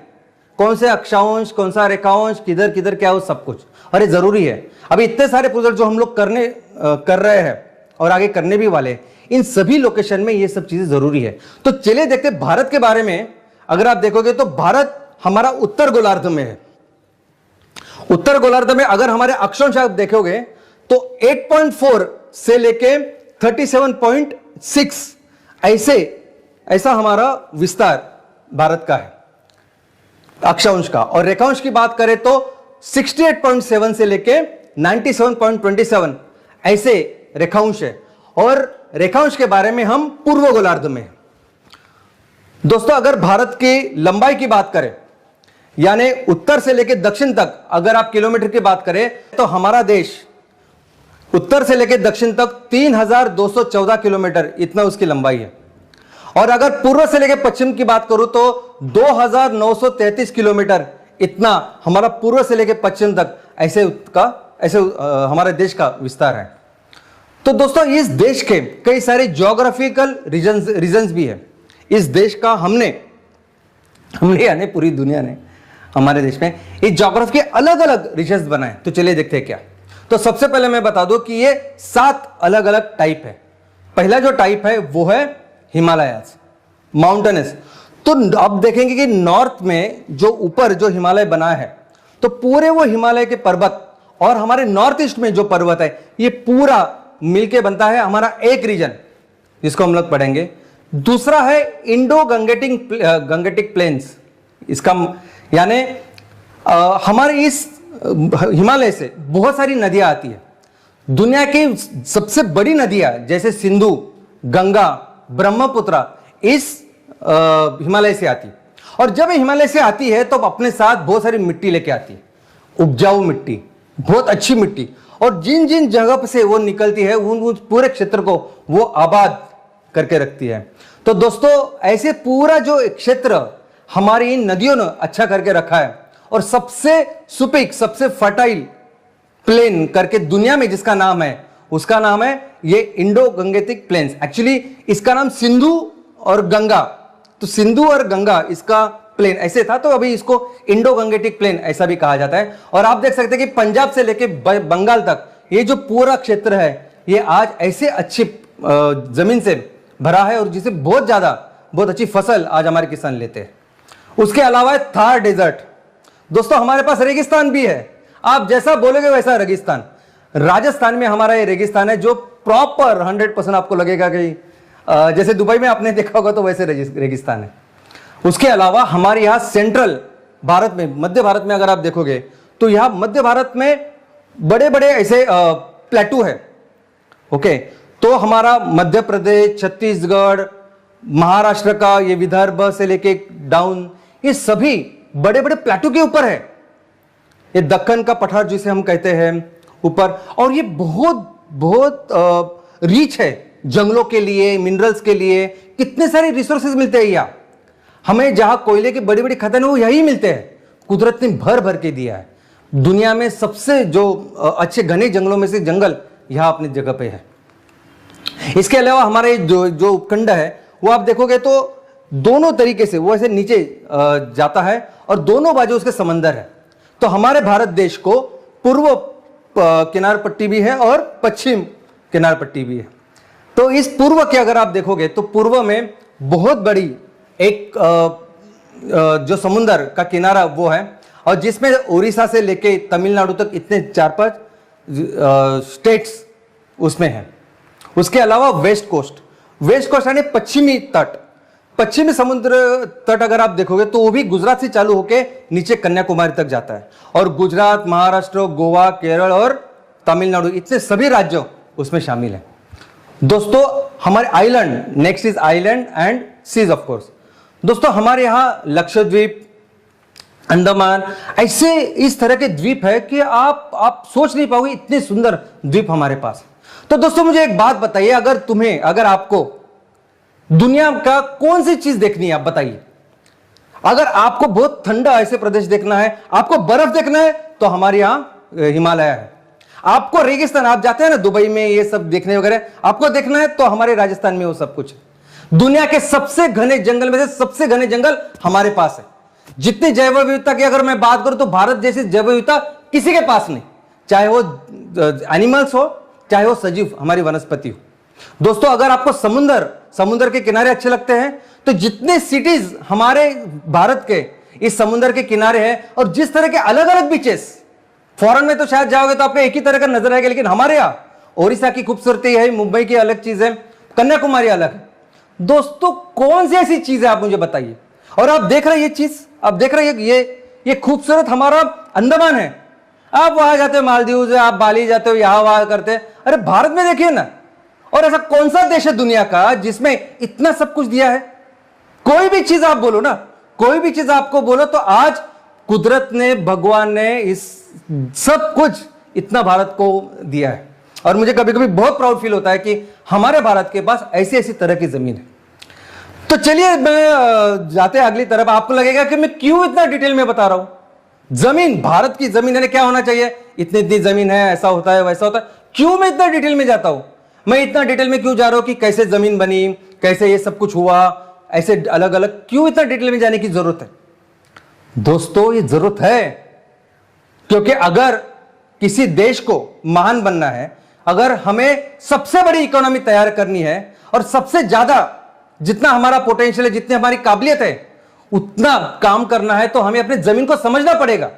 Speaker 2: कौन से अक्षांश, कौन सा रेखांश, किधर किधर क्या हो, सब कुछ। और ये जरूरी है। अभी इतने सारे प्रोजेक्ट जो हम लोग कर रहे हैं और आगे करने भी वाले हैं, इन सभी लोकेशन में ये सब चीजें जरूरी है। तो चलिए देखते हैं भारत के बारे में। अगर आप देखोगे तो भारत हमारा उत्तर गोलार्ध में है। उत्तर गोलार्ध में अगर हमारे अक्षांश आप देखोगे तो 8.4 से लेके 37.6 ऐसा हमारा विस्तार भारत का है अक्षांश का। और रेखांश की बात करें तो 68.7 से लेके 97.27 ऐसे रेखांश है। और रेखांश के बारे में हम पूर्व गोलार्ध में हैं। दोस्तों अगर भारत की लंबाई की बात करें, यानी उत्तर से लेकर दक्षिण तक अगर आप किलोमीटर की बात करें, तो हमारा देश उत्तर से लेकर दक्षिण तक 3214 किलोमीटर इतना उसकी लंबाई है। और अगर पूर्व से लेकर पश्चिम की बात करूं तो 2933 किलोमीटर इतना हमारा पूर्व से लेकर पश्चिम तक ऐसे हमारे देश का विस्तार है। तो दोस्तों इस देश के कई सारे ज्योग्राफिकल रीजन्स भी है। इस देश का हमने यानी पूरी दुनिया ने हमारे देश में इस ज्योग्राफी के अलग अलग रीजन्स बनाए। तो चलिए देखते हैं क्या। तो सबसे पहले मैं बता दूं कि ये 7 अलग अलग टाइप है। पहला जो टाइप है वो है हिमालयास, माउंटेनस। तो अब देखेंगे कि नॉर्थ में जो ऊपर जो हिमालय बना है तो पूरे वो हिमालय के पर्वत और हमारे नॉर्थ ईस्ट में जो पर्वत है ये पूरा मिलके बनता है हमारा एक रीजन, जिसको हम लोग पढ़ेंगे। दूसरा है इंडो गंगेटिक प्लेन्स। इसका यानी हमारे इस हिमालय से बहुत सारी नदियां आती है। दुनिया की सबसे बड़ी नदियां जैसे सिंधु, गंगा, ब्रह्मपुत्र इस हिमालय से आती है। और जब ये हिमालय से आती है तो अपने साथ बहुत सारी मिट्टी लेके आती है, उपजाऊ मिट्टी, बहुत अच्छी मिट्टी। और जिन जिन जगह से वो निकलती है उन पूरे क्षेत्र को वो आबाद करके रखती है। तो दोस्तों ऐसे पूरा जो क्षेत्र हमारी इन नदियों ने अच्छा करके रखा है। और सबसे सुपीक, सबसे फर्टाइल प्लेन करके दुनिया में जिसका नाम है उसका नाम है ये इंडो गंगेटिक प्लेन्स। एक्चुअली इसका नाम सिंधु और गंगा, तो सिंधु और गंगा इसका प्लेन ऐसे था, तो अभी इसको इंडो गंगेटिक प्लेन ऐसा भी कहा जाता है। और आप देख सकते हैं कि पंजाब से लेके बंगाल तक ये जो पूरा क्षेत्र है ये आज ऐसे अच्छी जमीन से भरा है और जिसे बहुत अच्छी फसल आज हमारे किसान लेते हैं। उसके अलावा है थार डेजर्ट। दोस्तों हमारे पास रेगिस्तान भी है, आप जैसा बोलोगे वैसा रेगिस्तान। राजस्थान में हमारा ये रेगिस्तान है जो प्रॉपर 100% आपको लगेगा कि जैसे दुबई में आपने देखा होगा तो वैसे रेगिस्तान है। उसके अलावा हमारे यहां सेंट्रल भारत में, मध्य भारत में अगर आप देखोगे तो यहां मध्य भारत में बड़े बड़े ऐसे प्लेटू है। ओके, तो हमारा मध्य प्रदेश, छत्तीसगढ़, महाराष्ट्र का ये विदर्भ से लेके डाउन, ये सभी बड़े बड़े प्लेटू के ऊपर है। ये दक्कन का पठार जिसे हम कहते हैं ऊपर, और ये बहुत रिच है जंगलों के लिए, मिनरल्स के लिए। कितने सारे रिसोर्सेज मिलते हैं यहाँ हमें, जहां कोयले की बड़ी बड़ी खदान है वो यही मिलते हैं। कुदरत ने भर भर के दिया है। दुनिया में सबसे जो अच्छे घने जंगलों में से जंगल यहां अपनी जगह पे है। इसके अलावा हमारे जो उपखंड है वो आप देखोगे तो दोनों तरीके से वो ऐसे नीचे जाता है और दोनों बाजू उसके समंदर है। तो हमारे भारत देश को पूर्व किनार पट्टी भी है और पश्चिम किनार पट्टी भी है। तो इस पूर्व के अगर आप देखोगे तो पूर्व में बहुत बड़ी एक जो समुंदर का किनारा वो है, और जिसमें उड़ीसा से लेके तमिलनाडु तक इतने 4-5 स्टेट्स उसमें हैं। उसके अलावा वेस्ट कोस्ट यानी पश्चिमी तट, पश्चिमी समुद्र तट अगर आप देखोगे तो वो भी गुजरात से चालू होके नीचे कन्याकुमारी तक जाता है। और गुजरात, महाराष्ट्र, गोवा, केरल और तमिलनाडु इतने सभी राज्यों उसमें शामिल हैं। दोस्तों हमारे island, next is island and seas of course. दोस्तों हमारे यहां लक्षद्वीप, अंडमान, ऐसे इस तरह के द्वीप है कि आप सोच नहीं पाओगे इतने सुंदर द्वीप हमारे पास। तो दोस्तों मुझे एक बात बताइए, अगर आपको दुनिया का कौन सी चीज देखनी है आप बताइए। अगर आपको बहुत ठंडा ऐसे प्रदेश देखना है, आपको बर्फ देखना है तो हमारे यहां हिमालय है। आपको रेगिस्तान, आप जाते हैं ना दुबई में ये सब देखने वगैरह, आपको देखना है तो हमारे राजस्थान में वो सब कुछ है। दुनिया के सबसे घने जंगल में से सबसे घने जंगल हमारे पास है। जितनी जैव विविधता की अगर मैं बात करूं तो भारत जैसी जैव विविधता किसी के पास नहीं, चाहे वो एनिमल्स हो चाहे वो सजीव हमारी वनस्पति हो। दोस्तों अगर आपको समुद्र के किनारे अच्छे लगते हैं तो जितने सिटीज हमारे भारत के इस समुद्र के किनारे हैं और जिस तरह के अलग अलग बीचेस, फॉरेन में तो शायद जाओगे तो आपको एक ही तरह का नजर आएगा, लेकिन हमारे यहाँ ओडिशा की खूबसूरती है, मुंबई की अलग चीज है, कन्याकुमारी अलग है। दोस्तों कौन सी ऐसी चीज है आप मुझे बताइए। और आप देख रहे ये चीज, आप देख रहे ये खूबसूरत हमारा अंडमान है। आप वहां जाते हो मालदीव, आप बाली जाते हो, यहां वहां करते हैं। अरे भारत में देखिए ना, और ऐसा कौन सा देश है दुनिया का जिसमें इतना सब कुछ दिया है। कोई भी चीज आप बोलो ना, कोई भी चीज आपको बोलो तो आज कुदरत ने, भगवान ने इस सब कुछ इतना भारत को दिया है। और मुझे कभी कभी बहुत प्राउड फील होता है कि हमारे भारत के पास ऐसी ऐसी तरह की जमीन है। तो चलिए मैं जाते हैं अगली तरफ। आपको लगेगा कि मैं क्यों इतना डिटेल में बता रहा हूं। जमीन, भारत की जमीन है, क्या होना चाहिए, इतनी इतनी जमीन है, ऐसा होता है वैसा होता है, क्यों मैं इतना डिटेल में जाता हूं? मैं इतना डिटेल में क्यों जा रहा हूं कि कैसे जमीन बनी, कैसे ये सब कुछ हुआ, ऐसे अलग अलग क्यों इतना डिटेल में जाने की जरूरत है? दोस्तों ये जरूरत है क्योंकि अगर किसी देश को महान बनना है, अगर हमें सबसे बड़ी इकोनॉमी तैयार करनी है और सबसे ज्यादा जितना हमारा पोटेंशियल है, जितनी हमारी काबिलियत है उतना काम करना है, तो हमें अपने जमीन को समझना पड़ेगा,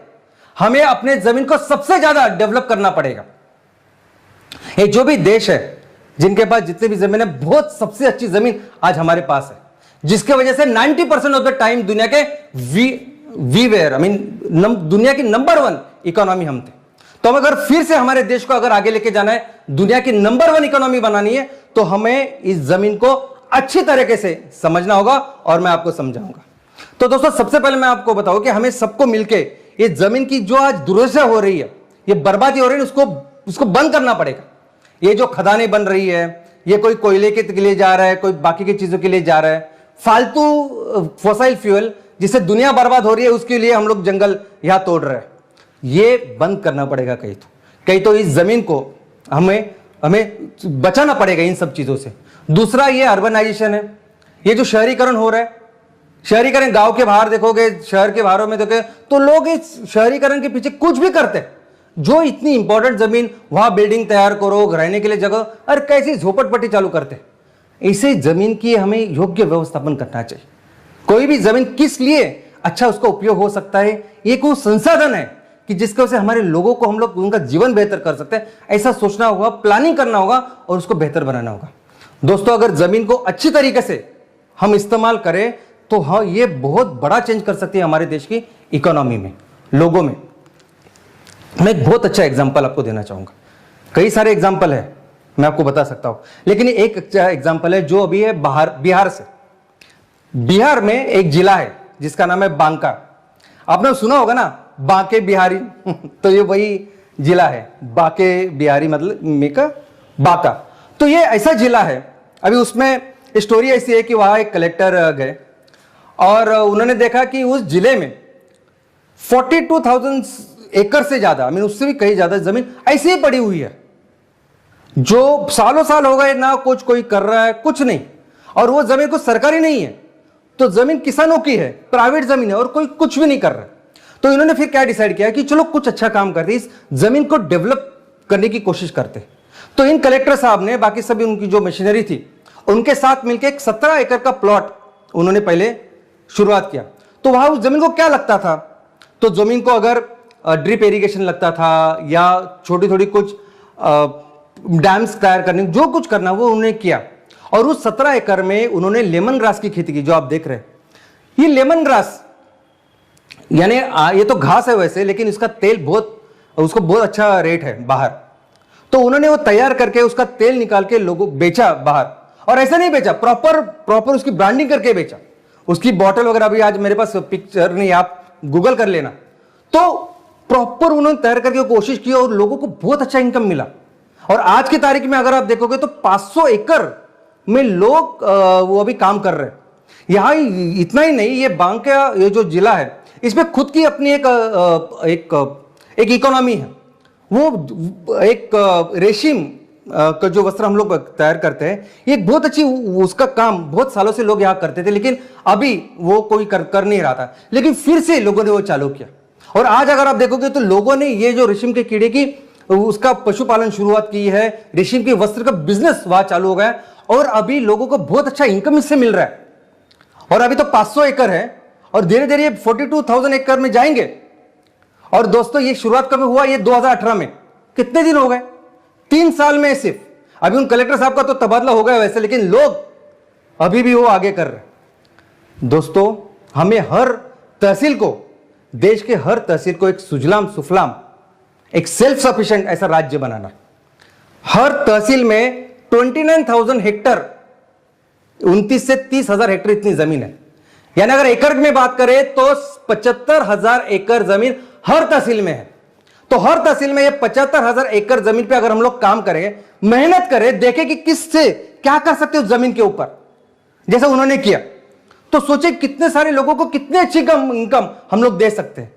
Speaker 2: हमें अपने जमीन को सबसे ज्यादा डेवलप करना पड़ेगा। ये जो भी देश है जिनके पास जितनी भी जमीन है, बहुत सबसे अच्छी जमीन आज हमारे पास है, जिसके वजह से 90% ऑफ द टाइम दुनिया के दुनिया की नंबर 1 इकोनॉमी हम थे। तो अगर फिर से हमारे देश को अगर आगे लेके जाना है, दुनिया की नंबर 1 इकोनॉमी बनानी है, तो हमें इस जमीन को अच्छी तरीके से समझना होगा और मैं आपको समझाऊंगा। तो दोस्तों सबसे पहले मैं आपको बताऊं कि हमें सबको मिलके ये जमीन की जो आज दुर्दशा हो रही है, ये बर्बादी हो रही है, उसको बंद करना पड़ेगा। ये जो खदानें बन रही है, ये कोई कोयले के लिए जा रहा है, कोई बाकी की चीजों के लिए जा रहा है, फालतू फॉसाइल फ्यूल जिससे दुनिया बर्बाद हो रही है, उसके लिए हम लोग जंगल यहां तोड़ रहे हैं। ये बंद करना पड़ेगा। कहीं तो इस जमीन को हमें बचाना पड़ेगा इन सब चीजों से। दूसरा ये अर्बनाइजेशन है, ये जो शहरीकरण हो रहा है, शहरीकरण गांव के बाहर देखोगे, शहर के बाहरों में देखोगे तो लोग इस शहरीकरण के पीछे कुछ भी करते हैं। जो इतनी इंपॉर्टेंट जमीन, वहां बिल्डिंग तैयार करो, रहने के लिए जगह, और कैसी झोपड़पट्टी चालू करते हैं। इसे जमीन की हमें योग्य व्यवस्थापन करना चाहिए। कोई भी जमीन किस लिए अच्छा उसका उपयोग हो सकता है, ये कोई संसाधन है कि जिसकी वजह से हमारे लोगों को, हम लोग उनका जीवन बेहतर कर सकते हैं, ऐसा सोचना होगा, प्लानिंग करना होगा और उसको बेहतर बनाना होगा। दोस्तों अगर जमीन को अच्छी तरीके से हम इस्तेमाल करें तो हाँ, ये बहुत बड़ा चेंज कर सकती है हमारे देश की इकोनॉमी में, लोगों में। मैं एक बहुत अच्छा एग्जांपल आपको देना चाहूंगा। कई सारे एग्जांपल है, मैं आपको बता सकता हूं, लेकिन एक अच्छा एग्जांपल है जो अभी है बिहार से। बिहार में एक जिला है जिसका नाम है बांका। आपने सुना होगा ना, बांके बिहारी तो ये वही जिला है, बांके बिहारी मतलब मेका बांका। तो ये ऐसा जिला है, अभी उसमें स्टोरी ऐसी है कि वहां एक कलेक्टर गए और उन्होंने देखा कि उस जिले में 42,000 एकड़ से ज्यादा, उससे भी कहीं ज्यादा जमीन ऐसे ही पड़ी हुई है, जो सालों साल हो गए ना कुछ कोई कर रहा है, कुछ नहीं। और वो जमीन कुछ सरकारी नहीं है, तो जमीन किसानों की है, प्राइवेट जमीन है और कोई कुछ भी नहीं कर रहा। तो इन्होंने फिर क्या डिसाइड किया कि चलो कुछ अच्छा काम करते, इस जमीन को डेवलप करने की कोशिश करते। तो इन कलेक्टर साहब ने, बाकी सभी उनकी जो मशीनरी थी, उनके साथ मिलकर एक 17 एकड़ का प्लॉट उन्होंने पहले शुरुआत किया। तो वहां उस जमीन को क्या लगता था, तो जमीन को अगर ड्रिप इरिगेशन लगता था या छोटी थोड़ी कुछ डैम्स तैयार करने, जो कुछ करना वो उन्होंने किया। और उस 17 एकड़ में उन्होंने लेमन ग्रास की खेती की, जो आप देख रहे हैं। ये लेमन ग्रास यानी ये तो घास है वैसे, लेकिन इसका तेल उसको बहुत अच्छा रेट है बाहर। तो उन्होंने वो तैयार करके उसका तेल निकाल के लोगों बेचा बाहर। और ऐसा नहीं बेचा, प्रॉपर उसकी ब्रांडिंग करके बेचा। उसकी बॉटल वगैरह, अभी आज मेरे पास पिक्चर नहीं, आप गूगल कर लेना। तो प्रॉपर उन्होंने तैयार करके कोशिश की और लोगों को बहुत अच्छा इनकम मिला। और आज की तारीख में अगर आप देखोगे तो 500 एकड़ में लोग वो अभी काम कर रहे हैं। यहां इतना ही नहीं, ये बांका, ये जो जिला है, इसमें खुद की अपनी एक इकोनॉमी है। वो एक रेशम का जो वस्त्र हम लोग तैयार करते हैं, ये बहुत अच्छी, उसका काम बहुत सालों से लोग यहां करते थे, लेकिन अभी वो कोई कर नहीं रहा था। लेकिन फिर से लोगों ने वो चालू किया। और आज अगर आप देखोगे तो लोगों ने ये जो रेशम के कीड़े की उसका पशुपालन शुरुआत की है, रेशम के वस्त्र का बिजनेस वहां चालू हो गया और अभी लोगों को बहुत अच्छा इनकम इससे मिल रहा है। और अभी तो 500 एकड़ है और धीरे धीरे ये 42,000 एकड़ में जाएंगे। और दोस्तों ये शुरुआत कब हुआ, ये 2018 में। कितने दिन हो गए, 3 साल में सिर्फ। अभी उन कलेक्टर साहब का तो तबादला हो गया वैसे, लेकिन लोग अभी भी वो आगे कर रहे। दोस्तों हमें हर तहसील को, देश के हर तहसील को एक सुजलाम सुफलाम, एक सेल्फ सफिशिएंट ऐसा राज्य बनाना। हर तहसील में 29,000 हेक्टर, 29 से 30,000 हेक्टर इतनी जमीन है। यानी अगर एकड़ में बात करें तो 75,000 एकड़ जमीन हर तहसील में है। तो हर तहसील में ये 75,000 एकड़ जमीन पे अगर हम लोग काम करें, मेहनत करें, देखें कि किससे क्या कर सकते हो जमीन के ऊपर, जैसा उन्होंने किया, तो सोचे कितने सारे लोगों को कितने अच्छी इनकम हम लोग दे सकते हैं,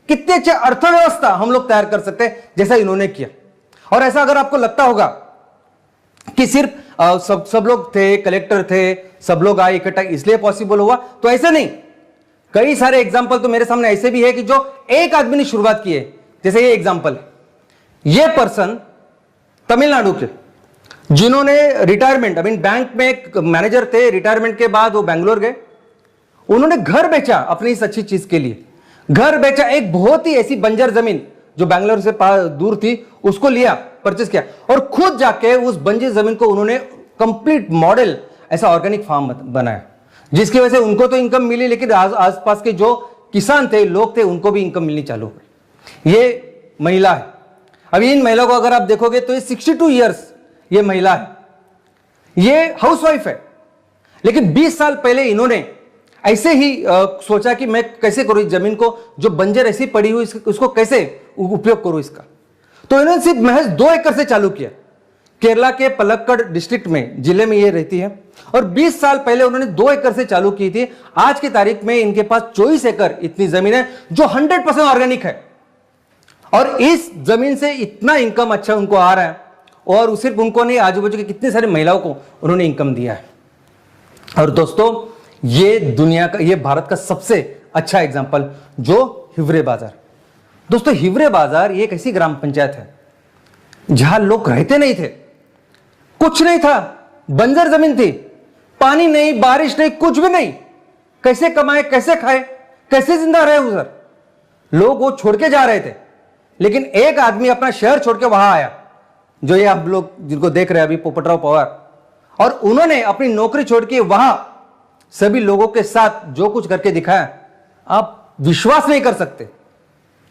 Speaker 2: कितनी अच्छी अर्थव्यवस्था हम लोग तैयार कर सकते हैं जैसा इन्होंने किया। और ऐसा अगर आपको लगता होगा कि सिर्फ सब लोग थे, कलेक्टर थे, सब लोग आए इकट्ठा इसलिए पॉसिबल हुआ, तो ऐसे नहीं। कई सारे एग्जाम्पल तो मेरे सामने ऐसे भी है कि जो एक आदमी ने शुरुआत की है, जैसे ये एग्जाम्पल, ये पर्सन तमिलनाडु के, जिन्होंने रिटायरमेंट, आई मीन बैंक में एक मैनेजर थे, रिटायरमेंट के बाद वो बैंगलोर गए, उन्होंने घर बेचा अपनी इस अच्छी चीज के लिए, घर बेचा, एक बहुत ही ऐसी बंजर जमीन जो बैंगलोर से दूर थी उसको लिया, परचेस किया, और खुद जाके उस बंजर जमीन को उन्होंने कंप्लीट मॉडल ऐसा ऑर्गेनिक फार्म बनाया, जिसकी वजह से उनको तो इनकम मिली, लेकिन आसपास के जो किसान थे, लोग थे, उनको भी इनकम मिलनी चालू हो गई। ये महिला है। अभी इन महिला को अगर आप देखोगे तो ये 62 ईयर्स ये महिला है, ये हाउसवाइफ है, लेकिन 20 साल पहले इन्होंने ऐसे ही सोचा कि मैं कैसे करूं इस जमीन को, जो बंजर ऐसी पड़ी हुई उसको कैसे उपयोग करूं इसका। तो इन्होंने सिर्फ महज 2 एकड़ से चालू किया। केरला के पलक्कड़ डिस्ट्रिक्ट में, जिले में ये रहती है, और 20 साल पहले उन्होंने 2 एकड़ से चालू की थी। आज की तारीख में इनके पास 24 एकड़ इतनी जमीन है जो 100% ऑर्गेनिक है, और इस जमीन से इतना इनकम अच्छा उनको आ रहा है, और सिर्फ उनको नहीं, आजू बाजू की कितनी सारी महिलाओं को उन्होंने इनकम दिया है। और दोस्तों, ये दुनिया का, ये भारत का सबसे अच्छा एग्जांपल जो हिवरे बाजार। दोस्तों, हिवरे बाजार ये एक ऐसी ग्राम पंचायत है जहां लोग रहते नहीं थे, कुछ नहीं था, बंजर जमीन थी, पानी नहीं, बारिश नहीं, कुछ भी नहीं। कैसे कमाए, कैसे खाए, कैसे जिंदा रहे उधर? लोग वो छोड़ के जा रहे थे, लेकिन एक आदमी अपना शहर छोड़ के वहां आया, जो ये आप लोग जिनको देख रहे हैं अभी, पोपटराव पवार, और उन्होंने अपनी नौकरी छोड़ के वहां सभी लोगों के साथ जो कुछ करके दिखाया, आप विश्वास नहीं कर सकते।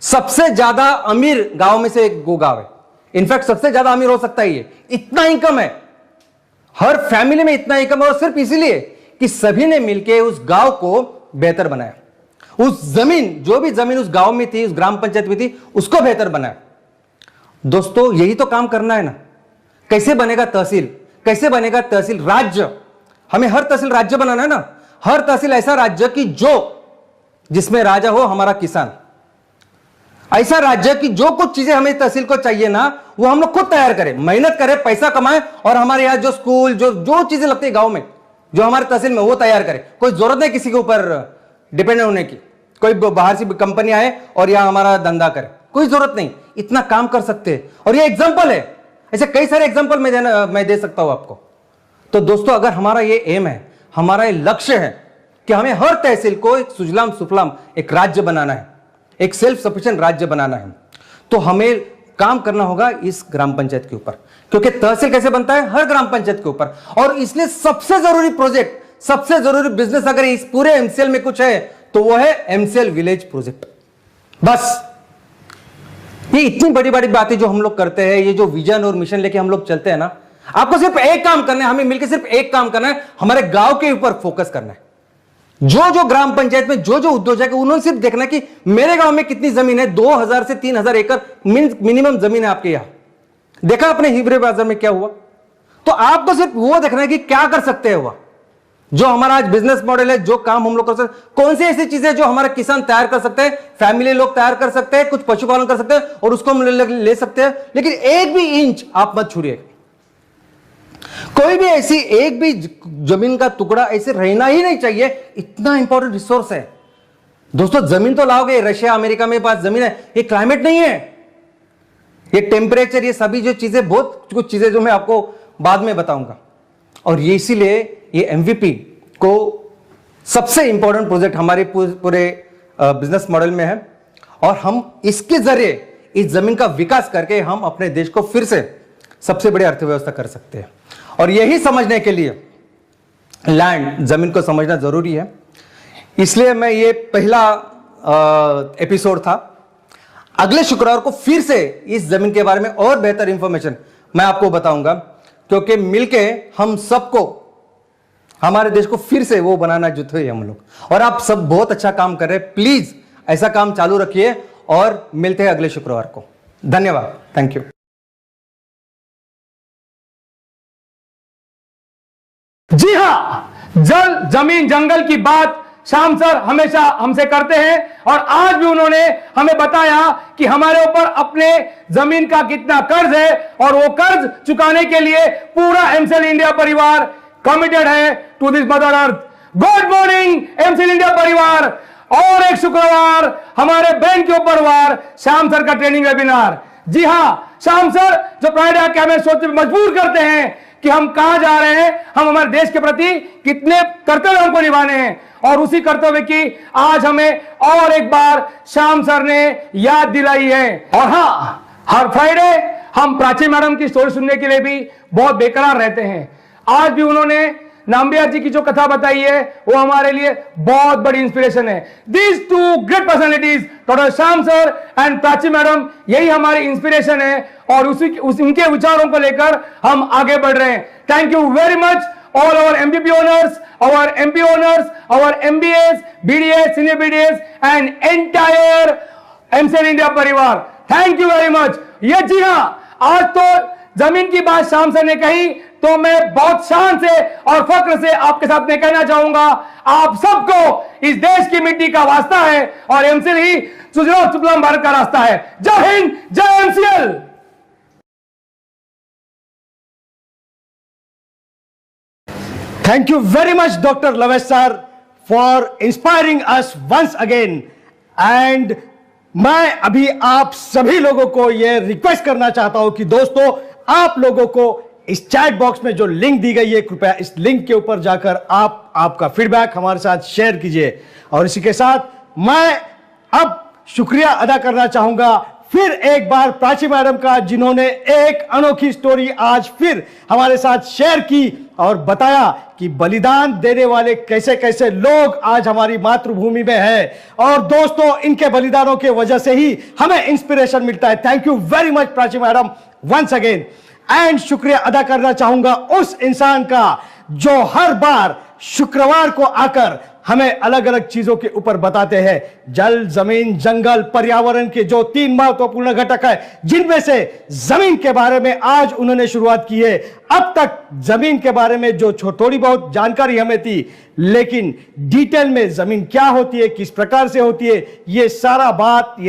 Speaker 2: सबसे ज्यादा अमीर गांव में से एक वो गांव है, इनफैक्ट सबसे ज्यादा अमीर हो सकता है ये, इतना इनकम है, हर फैमिली में इतना इनकम है, और सिर्फ इसीलिए कि सभी ने मिलकर उस गांव को बेहतर बनाया। उस जमीन, जो भी जमीन उस गांव में थी, उस ग्राम पंचायत में थी, उसको बेहतर बनाया। दोस्तों, यही तो काम करना है ना। कैसे बनेगा तहसील, कैसे बनेगा तहसील राज्य? हमें हर तहसील राज्य बनाना है ना। हर तहसील ऐसा राज्य कि जिसमें राजा हो हमारा किसान, ऐसा राज्य कि जो कुछ चीजें हमें तहसील को चाहिए ना, वो हम लोग खुद तैयार करें, मेहनत करें, पैसा कमाएं, और हमारे यहाँ जो स्कूल, जो चीजें लगती है गांव में, जो हमारे तहसील में, वो तैयार करें। कोई जरूरत नहीं किसी के ऊपर डिपेंडेंट होने की, कोई बाहर से कंपनी आए और यहां हमारा धंधा करे, कोई जरूरत नहीं। इतना काम कर सकते हैं, और ये एग्जाम्पल है। ऐसे कई सारे एग्जाम्पल मैं दे सकता हूं आपको। तो दोस्तों, अगर हमारा ये एम है, हमारा ये लक्ष्य है कि हमें हर तहसील को एक सुजलाम सुफलाम एक राज्य बनाना है, एक सेल्फ सफिशिएंट राज्य बनाना है, तो हमें काम करना होगा इस ग्राम पंचायत के ऊपर। क्योंकि तहसील कैसे बनता है? हर ग्राम पंचायत के ऊपर। और इसलिए सबसे जरूरी प्रोजेक्ट, सबसे जरूरी बिजनेस अगर इस पूरे एमसीएल में कुछ है तो वो है एमसीएल विलेज प्रोजेक्ट। बस ये इतनी बड़ी बड़ी बातें जो हम लोग करते हैं, ये जो विजन और मिशन लेके हम लोग चलते हैं ना, आपको सिर्फ एक काम करना है, हमें मिलकर सिर्फ एक काम करना है, हमारे गांव के ऊपर फोकस करना है। जो ग्राम पंचायत में जो उद्योग है, उन्होंने सिर्फ देखना है कि मेरे गांव में कितनी जमीन है। 2000 से 3000 एकड़ मिनिमम जमीन है आपके यहां। देखा अपने हिवरे बाजार में क्या हुआ? तो आपको सिर्फ वो देखना है कि क्या कर सकते हैं वह, जो हमारा आज बिजनेस मॉडल है, जो काम हम लोग कर सकते हैं, कौन सी ऐसी चीजें जो हमारे किसान तैयार कर सकते हैं, फैमिली लोग तैयार कर सकते हैं, कुछ पशुपालन कर सकते हैं और उसको हम ले सकते हैं। लेकिन एक भी इंच आप मत छूरिए, कोई भी ऐसी एक भी जमीन का टुकड़ा ऐसे रहना ही नहीं चाहिए। इतना इंपॉर्टेंट रिसोर्स है दोस्तों। जमीन तो लाओगे, रशिया अमेरिका में पास जमीन है, ये क्लाइमेट नहीं है, ये टेम्परेचर, ये सभी जो चीजें, बहुत कुछ चीजें जो मैं आपको बाद में बताऊंगा। और ये इसीलिए ये एमवीपी को सबसे इंपॉर्टेंट प्रोजेक्ट हमारे पूरे बिजनेस मॉडल में है, और हम इसके जरिए इस जमीन का विकास करके हम अपने देश को फिर से सबसे बड़ी अर्थव्यवस्था कर सकते हैं। और यही समझने के लिए लैंड, जमीन को समझना जरूरी है। इसलिए मैं ये पहला एपिसोड था। अगले शुक्रवार को फिर से इस जमीन के बारे में और बेहतर इंफॉर्मेशन मैं आपको बताऊंगा, क्योंकि मिलके हम सबको, हमारे देश को फिर से वो बनाना जुट हुए हम लोग। और आप सब बहुत अच्छा काम कर रहे हैं। प्लीज ऐसा काम चालू रखिए, और मिलते हैं अगले शुक्रवार को। धन्यवाद, थैंक यू।
Speaker 3: जी हां, जल जमीन जंगल की बात श्याम सर हमेशा हमसे करते हैं और आज भी उन्होंने हमें बताया कि हमारे ऊपर अपने जमीन का कितना कर्ज है और वो कर्ज चुकाने के लिए पूरा एमसीएल इंडिया परिवार कमिटेड है to this mother earth. Good morning MCL India परिवार। और एक शुक्रवार हमारे ब्रेन के ऊपर वार श्याम सर का ट्रेनिंग वेबिनार। जी हां, श्याम सर जो फ्राइडे आके हमें सोचने पे मजबूर करते हैं कि हम कहां जा रहे हैं, हम हमारे देश के प्रति कितने कर्तव्य हमको निभाने हैं, और उसी कर्तव्य की आज हमें और एक बार श्याम सर ने याद दिलाई है। और हां, हर फ्राइडे हम प्राची मैडम की स्टोरी सुनने के लिए भी बहुत बेकरार रहते हैं। आज भी उन्होंने नाम्बियार जी की जो कथा बताई है वो हमारे लिए बहुत बड़ी इंस्पिरेशन है। These two great personalities doctor Shyam sir and Prachi madam, यही हमारी इंस्पिरेशन है और उनके विचारों को लेकर हम आगे बढ़ रहे हैं। Thank you very much all our MBB owners, our MP owners, our MBAs, BDAs, senior BDAs and entire MCL India परिवार, थैंक यू वेरी मच। ये जी हां, आज तो जमीन की बात श्याम सर ने कही तो मैं बहुत शान से और फक्र से आपके साथ में कहना चाहूंगा, आप सबको इस देश की मिट्टी का वास्ता है और एमसीएल ही सुजलाम सुफलाम भारत का रास्ता है। जय हिंद, जय MCL.
Speaker 4: Thank you very much, Dr. Lavesh sir, for inspiring us once again. And मैं अभी आप सभी लोगों को यह रिक्वेस्ट करना चाहता हूं कि दोस्तों, आप लोगों को इस चैट बॉक्स में जो लिंक दी गई है, कृपया इस लिंक के ऊपर जाकर आप आपका फीडबैक हमारे साथ शेयर कीजिए। और इसी के साथ मैं अब शुक्रिया अदा करना चाहूंगा फिर एक बार प्राची मैडम का, जिन्होंने एक अनोखी स्टोरी आज फिर हमारे साथ शेयर की और बताया कि बलिदान देने वाले कैसे कैसे लोग आज हमारी मातृभूमि में हैं। और दोस्तों, इनके बलिदानों के वजह से ही हमें इंस्पिरेशन मिलता है। Thank you very much Prachi madam once again. And शुक्रिया अदा करना चाहूंगा उस इंसान का जो हर बार शुक्रवार को आकर हमें अलग अलग चीजों के ऊपर बताते हैं। जल, जमीन, जंगल, पर्यावरण के जो 3 महत्वपूर्ण घटक है, जिनमें से जमीन के बारे में आज उन्होंने शुरुआत की है। अब तक जमीन के बारे में जो थोड़ी बहुत जानकारी हमें थी, लेकिन डिटेल में जमीन क्या होती है, किस प्रकार से होती है, ये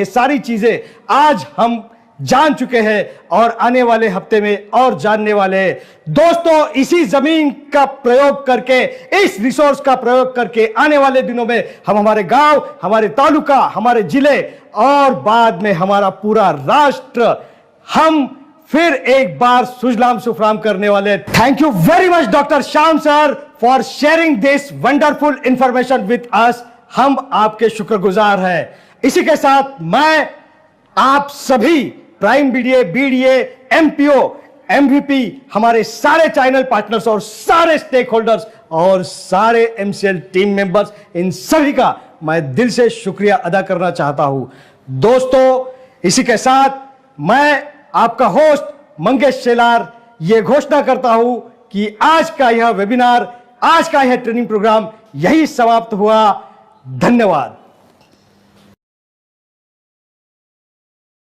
Speaker 4: सारी चीजें आज हम जान चुके हैं और आने वाले हफ्ते में और जानने वाले हैं। दोस्तों, इसी जमीन का प्रयोग करके, इस रिसोर्स का प्रयोग करके आने वाले दिनों में हम हमारे गांव, हमारे तालुका, हमारे जिले और बाद में हमारा पूरा राष्ट्र हम फिर एक बार सुजलाम सुफलाम करने वाले। Thank you very much doctor Shyam sir for sharing this wonderful information with us. हम आपके शुक्रगुजार हैं। इसी के साथ मैं आप सभी प्राइम बीडीए, एमपीओ, एमवीपी, हमारे सारे चैनल पार्टनर्स और सारे स्टेक होल्डर्स और सारे एमसीएल टीम मेंबर्स, इन सभी का मैं दिल से शुक्रिया अदा करना चाहता हूं। दोस्तों, इसी के साथ मैं आपका होस्ट मंगेश शेलार ये घोषणा करता हूं कि आज का यह वेबिनार, आज का यह ट्रेनिंग प्रोग्राम यही समाप्त हुआ। धन्यवाद।